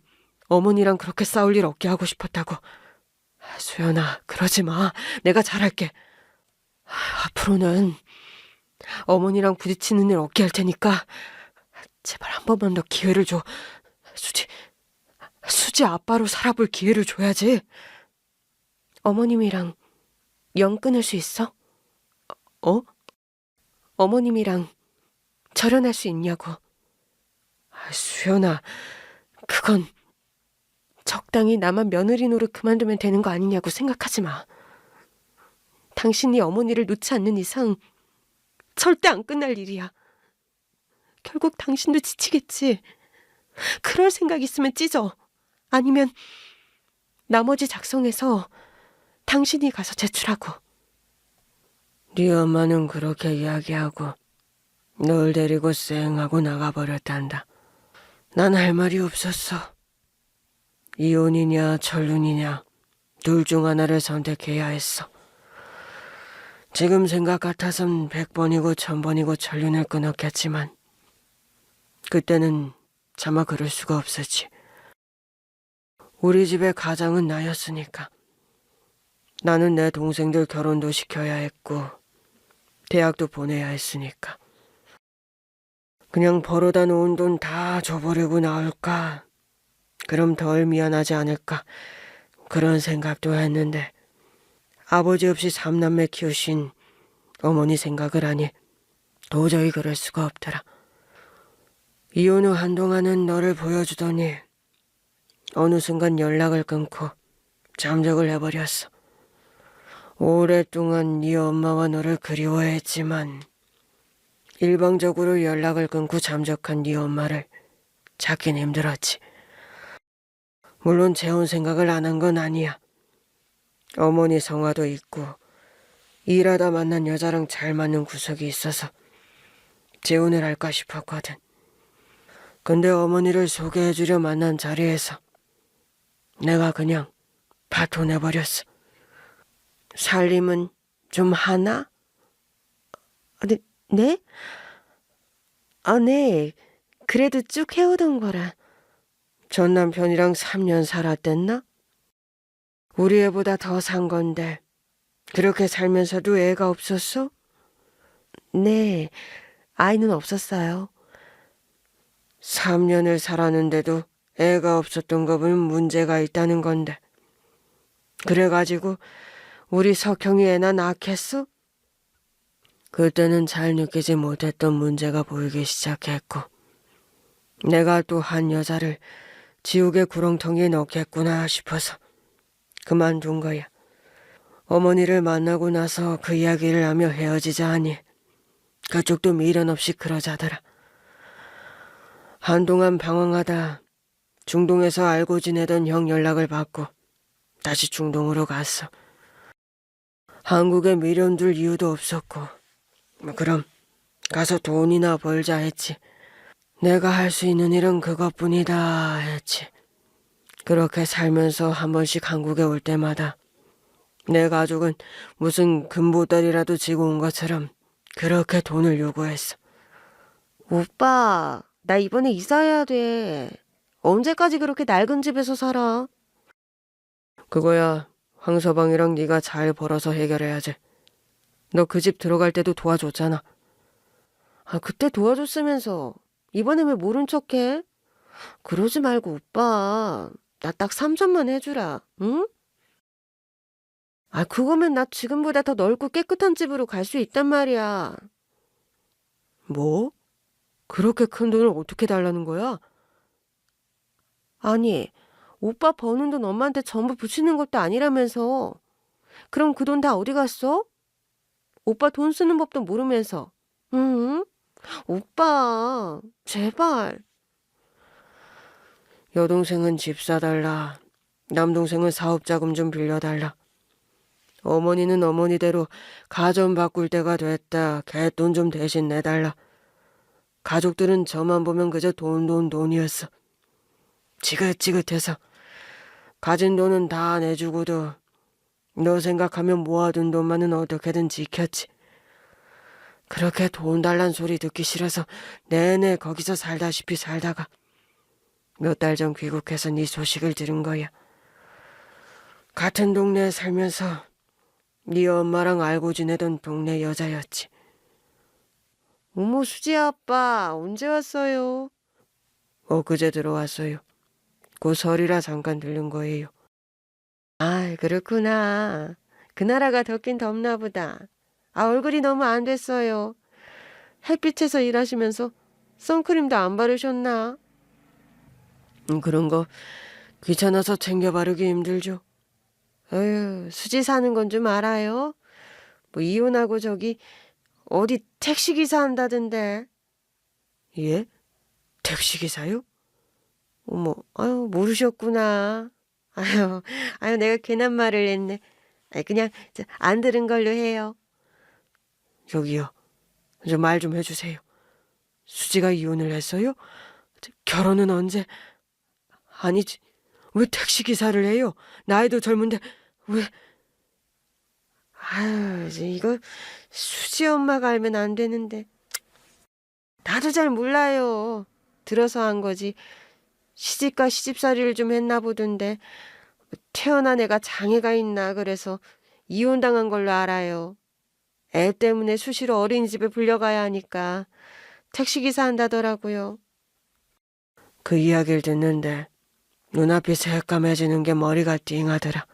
어머니랑 그렇게 싸울 일 없게 하고 싶었다고. 수연아, 그러지 마. 내가 잘할게. 앞으로는 어머니랑 부딪히는 일 없게 할 테니까 제발 한 번만 더 기회를 줘. 수지 아빠로 살아볼 기회를 줘야지. 어머님이랑 영 끊을 수 있어? 어? 어머님이랑 절연할 수 있냐고. 수연아, 그건 적당히 나만 며느리 노릇 그만두면 되는 거 아니냐고 생각하지 마. 당신이 어머니를 놓지 않는 이상 절대 안 끝날 일이야. 결국 당신도 지치겠지. 그럴 생각 있으면 찢어. 아니면 나머지 작성해서 당신이 가서 제출하고. 네 엄마는 그렇게 이야기하고 널 데리고 쌩하고 나가버렸단다. 난 할 말이 없었어. 이혼이냐 절륜이냐 둘 중 하나를 선택해야 했어. 지금 생각 같아선 100번이고 1000번이고 절륜을 끊었겠지만 그때는 차마 그럴 수가 없었지. 우리 집의 가장은 나였으니까. 나는 내 동생들 결혼도 시켜야 했고 대학도 보내야 했으니까. 그냥 벌어다 놓은 돈 다 줘버리고 나올까? 그럼 덜 미안하지 않을까? 그런 생각도 했는데 아버지 없이 3남매 키우신 어머니 생각을 하니 도저히 그럴 수가 없더라. 이혼 후 한동안은 너를 보여주더니 어느 순간 연락을 끊고 잠적을 해버렸어. 오랫동안 네 엄마와 너를 그리워했지만 일방적으로 연락을 끊고 잠적한 네 엄마를 찾긴 힘들었지. 물론 재혼 생각을 안 한 건 아니야. 어머니 성화도 있고 일하다 만난 여자랑 잘 맞는 구석이 있어서 재혼을 할까 싶었거든. 근데 어머니를 소개해주려 만난 자리에서 내가 그냥 파토내버렸어. 살림은 좀 하나? 네? 네. 그래도 쭉 해오던 거라. 전 남편이랑 3년 살았댔나? 우리 애보다 더 산 건데 그렇게 살면서도 애가 없었어? 네. 아이는 없었어요. 3년을 살았는데도 애가 없었던 거 보면 문제가 있다는 건데. 그래가지고 우리 석형이 애나 낳겠어? 그때는 잘 느끼지 못했던 문제가 보이기 시작했고 내가 또 한 여자를 지옥의 구렁텅이에 넣겠구나 싶어서 그만둔 거야. 어머니를 만나고 나서 그 이야기를 하며 헤어지자 하니 그쪽도 미련 없이 그러자더라. 한동안 방황하다 중동에서 알고 지내던 형 연락을 받고 다시 중동으로 갔어. 한국에 미련 둘 이유도 없었고 그럼 가서 돈이나 벌자 했지. 내가 할 수 있는 일은 그것뿐이다 했지. 그렇게 살면서 한 번씩 한국에 올 때마다 내 가족은 무슨 금보따리라도 지고 온 것처럼 그렇게 돈을 요구했어. 오빠, 나 이번에 이사해야 돼. 언제까지 그렇게 낡은 집에서 살아? 그거야 황서방이랑 네가 잘 벌어서 해결해야지. 너 그 집 들어갈 때도 도와줬잖아. 그때 도와줬으면서 이번에 왜 모른 척해? 그러지 말고 오빠. 나 딱 3천만 해주라. 응? 아, 그거면 나 지금보다 더 넓고 깨끗한 집으로 갈 수 있단 말이야. 뭐? 그렇게 큰 돈을 어떻게 달라는 거야? 아니, 오빠 버는 돈 엄마한테 전부 붙이는 것도 아니라면서. 그럼 그 돈 다 어디 갔어? 오빠 돈 쓰는 법도 모르면서. 응? 오빠, 제발. 여동생은 집 사달라. 남동생은 사업자금 좀 빌려달라. 어머니는 어머니대로 가전 바꿀 때가 됐다. 개돈 좀 대신 내달라. 가족들은 저만 보면 그저 돈이었어. 지긋지긋해서 가진 돈은 다 내주고도 너 생각하면 모아둔 돈만은 어떻게든 지켰지. 그렇게 돈 달란 소리 듣기 싫어서 내내 거기서 살다시피 살다가 몇 달 전 귀국해서 네 소식을 들은 거야. 같은 동네에 살면서 네 엄마랑 알고 지내던 동네 여자였지. 어머, 수지 아빠, 언제 왔어요? 엊그제 들어왔어요. 그 설이라 잠깐 들른 거예요. 아, 그렇구나. 그 나라가 덥긴 덥나 보다. 아, 얼굴이 너무 안 됐어요. 햇빛에서 일하시면서 선크림도 안 바르셨나? 그런 거 귀찮아서 챙겨 바르기 힘들죠. 어휴, 수지 사는 건 좀 알아요? 뭐 이혼하고 저기 어디 택시기사 한다던데. 예? 택시기사요? 어머, 아유, 모르셨구나. 아유, 내가 괜한 말을 했네. 아니, 그냥 안 들은 걸로 해요. 저기요. 말 좀 해주세요. 수지가 이혼을 했어요? 결혼은 언제? 아니지. 왜 택시기사를 해요? 나이도 젊은데 왜? 아유, 이제 이거 수지 엄마가 알면 안 되는데. 나도 잘 몰라요. 들어서 한 거지. 시집가 시집살이를 좀 했나 보던데 태어난 애가 장애가 있나 그래서 이혼당한 걸로 알아요. 애 때문에 수시로 어린이집에 불려가야 하니까 택시기사 한다더라고요. 그 이야기를 듣는데 눈앞이 새까매지는 게 머리가 띵하더라.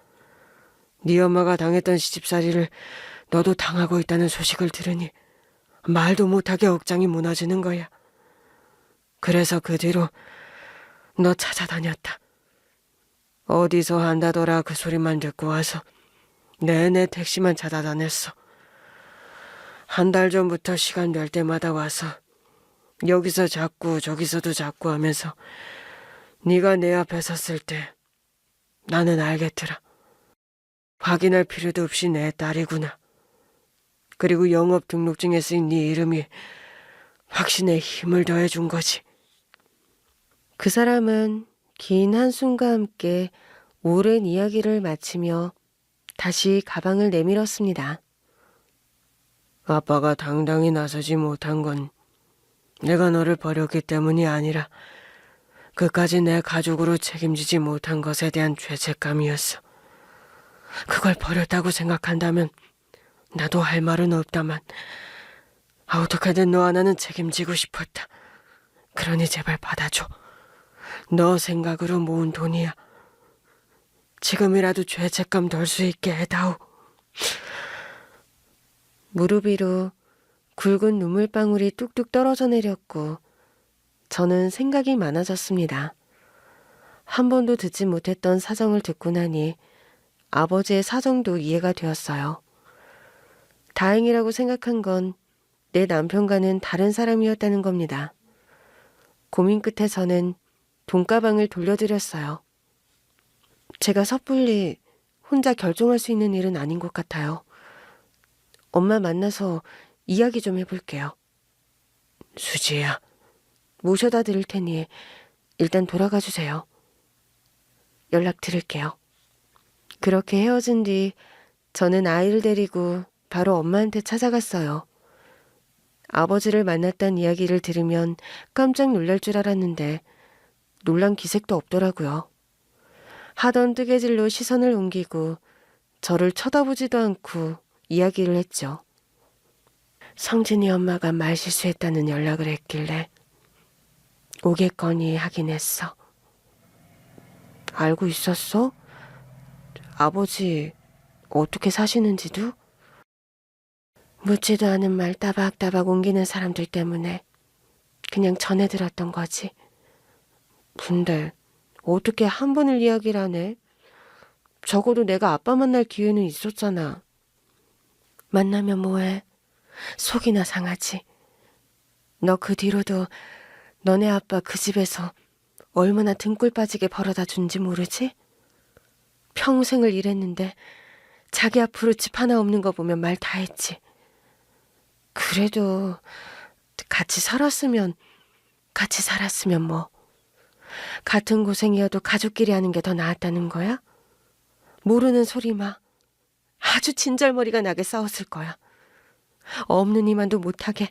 네 엄마가 당했던 시집살이를 너도 당하고 있다는 소식을 들으니 말도 못하게 억장이 무너지는 거야. 그래서 그 뒤로 너 찾아다녔다. 어디서 한다더라 그 소리만 듣고 와서 내내 택시만 찾아다녔어. 한 달 전부터 시간 될 때마다 와서 여기서 자꾸 저기서도 자꾸 하면서 네가 내 앞에 섰을 때 나는 알겠더라. 확인할 필요도 없이 내 딸이구나. 그리고 영업 등록증에 쓰인 네 이름이 확신에 힘을 더해준 거지. 그 사람은 긴 한숨과 함께 오랜 이야기를 마치며 다시 가방을 내밀었습니다. 아빠가 당당히 나서지 못한 건 내가 너를 버렸기 때문이 아니라 그까지 내 가족으로 책임지지 못한 것에 대한 죄책감이었어. 그걸 버렸다고 생각한다면 나도 할 말은 없다만 어떻게든 너 하나는 책임지고 싶었다. 그러니 제발 받아줘. 너 생각으로 모은 돈이야. 지금이라도 죄책감 덜 수 있게 해다오. 무릎 위로 굵은 눈물방울이 뚝뚝 떨어져 내렸고 저는 생각이 많아졌습니다. 한 번도 듣지 못했던 사정을 듣고 나니 아버지의 사정도 이해가 되었어요. 다행이라고 생각한 건 내 남편과는 다른 사람이었다는 겁니다. 고민 끝에 저는 돈가방을 돌려드렸어요. 제가 섣불리 혼자 결정할 수 있는 일은 아닌 것 같아요. 엄마 만나서 이야기 좀 해볼게요. 수지야. 모셔다 드릴 테니 일단 돌아가 주세요. 연락 드릴게요. 그렇게 헤어진 뒤 저는 아이를 데리고 바로 엄마한테 찾아갔어요. 아버지를 만났다는 이야기를 들으면 깜짝 놀랄 줄 알았는데 놀란 기색도 없더라고요. 하던 뜨개질로 시선을 옮기고 저를 쳐다보지도 않고 이야기를 했죠. 성진이 엄마가 말 실수했다는 연락을 했길래 오겠거니 하긴 했어. 알고 있었어? 아버지 어떻게 사시는지도? 묻지도 않은 말 따박따박 옮기는 사람들 때문에 그냥 전해 들었던 거지. 근데 어떻게 한 번을 이야기를 하네? 적어도 내가 아빠 만날 기회는 있었잖아. 만나면 뭐해? 속이나 상하지. 너 그 뒤로도 너네 아빠 그 집에서 얼마나 등골 빠지게 벌어다 준지 모르지? 평생을 일했는데 자기 앞으로 집 하나 없는 거 보면 말 다 했지. 그래도 같이 살았으면 뭐. 같은 고생이어도 가족끼리 하는 게 더 나았다는 거야? 모르는 소리 마. 아주 진절머리가 나게 싸웠을 거야. 없는 이만도 못하게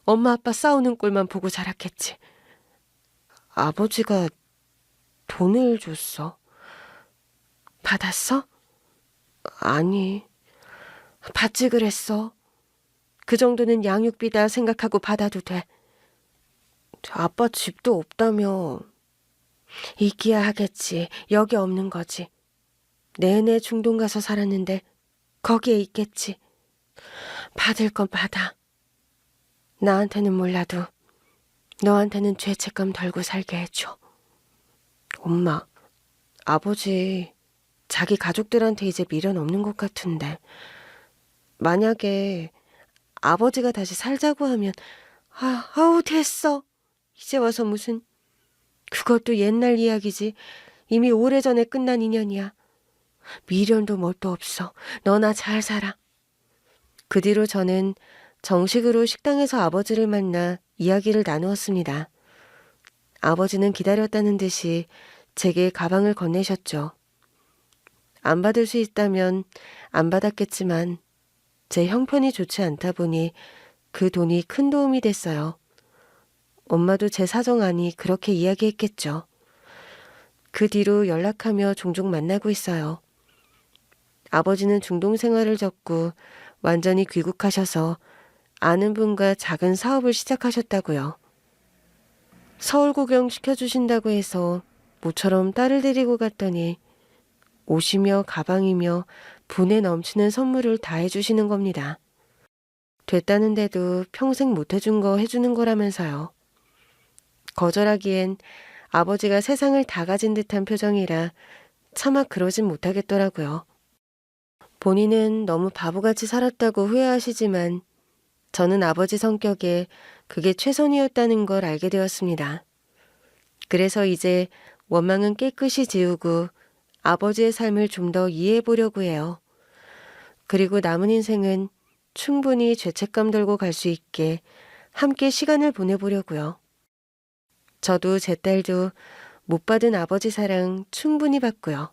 엄마 아빠 싸우는 꼴만 보고 자랐겠지. 아버지가 돈을 줬어. 받았어? 아니, 받지 그랬어. 그 정도는 양육비다 생각하고 받아도 돼. 아빠 집도 없다며. 있기야 하겠지. 여기 없는 거지. 내내 중동 가서 살았는데 거기에 있겠지. 받을 건 받아. 나한테는 몰라도 너한테는 죄책감 덜고 살게 해줘. 엄마, 아버지 자기 가족들한테 이제 미련 없는 것 같은데 만약에 아버지가 다시 살자고 하면 아우 됐어. 이제 와서 무슨. 그것도 옛날 이야기지. 이미 오래전에 끝난 인연이야. 미련도 뭣도 없어. 너나 잘 살아. 그 뒤로 저는 정식으로 식당에서 아버지를 만나 이야기를 나누었습니다. 아버지는 기다렸다는 듯이 제게 가방을 건네셨죠. 안 받을 수 있다면 안 받았겠지만 제 형편이 좋지 않다 보니 그 돈이 큰 도움이 됐어요. 엄마도 제 사정 아니 그렇게 이야기했겠죠. 그 뒤로 연락하며 종종 만나고 있어요. 아버지는 중동 생활을 접고 완전히 귀국하셔서 아는 분과 작은 사업을 시작하셨다고요. 서울 구경 시켜주신다고 해서 모처럼 딸을 데리고 갔더니 옷이며 가방이며 분에 넘치는 선물을 다 해주시는 겁니다. 됐다는데도 평생 못 해준 거 해주는 거라면서요. 거절하기엔 아버지가 세상을 다 가진 듯한 표정이라 차마 그러진 못하겠더라고요. 본인은 너무 바보같이 살았다고 후회하시지만 저는 아버지 성격에 그게 최선이었다는 걸 알게 되었습니다. 그래서 이제 원망은 깨끗이 지우고 아버지의 삶을 좀 더 이해해 보려고 해요. 그리고 남은 인생은 충분히 죄책감 들고 갈 수 있게 함께 시간을 보내보려고요. 저도 제 딸도 못 받은 아버지 사랑 충분히 받고요.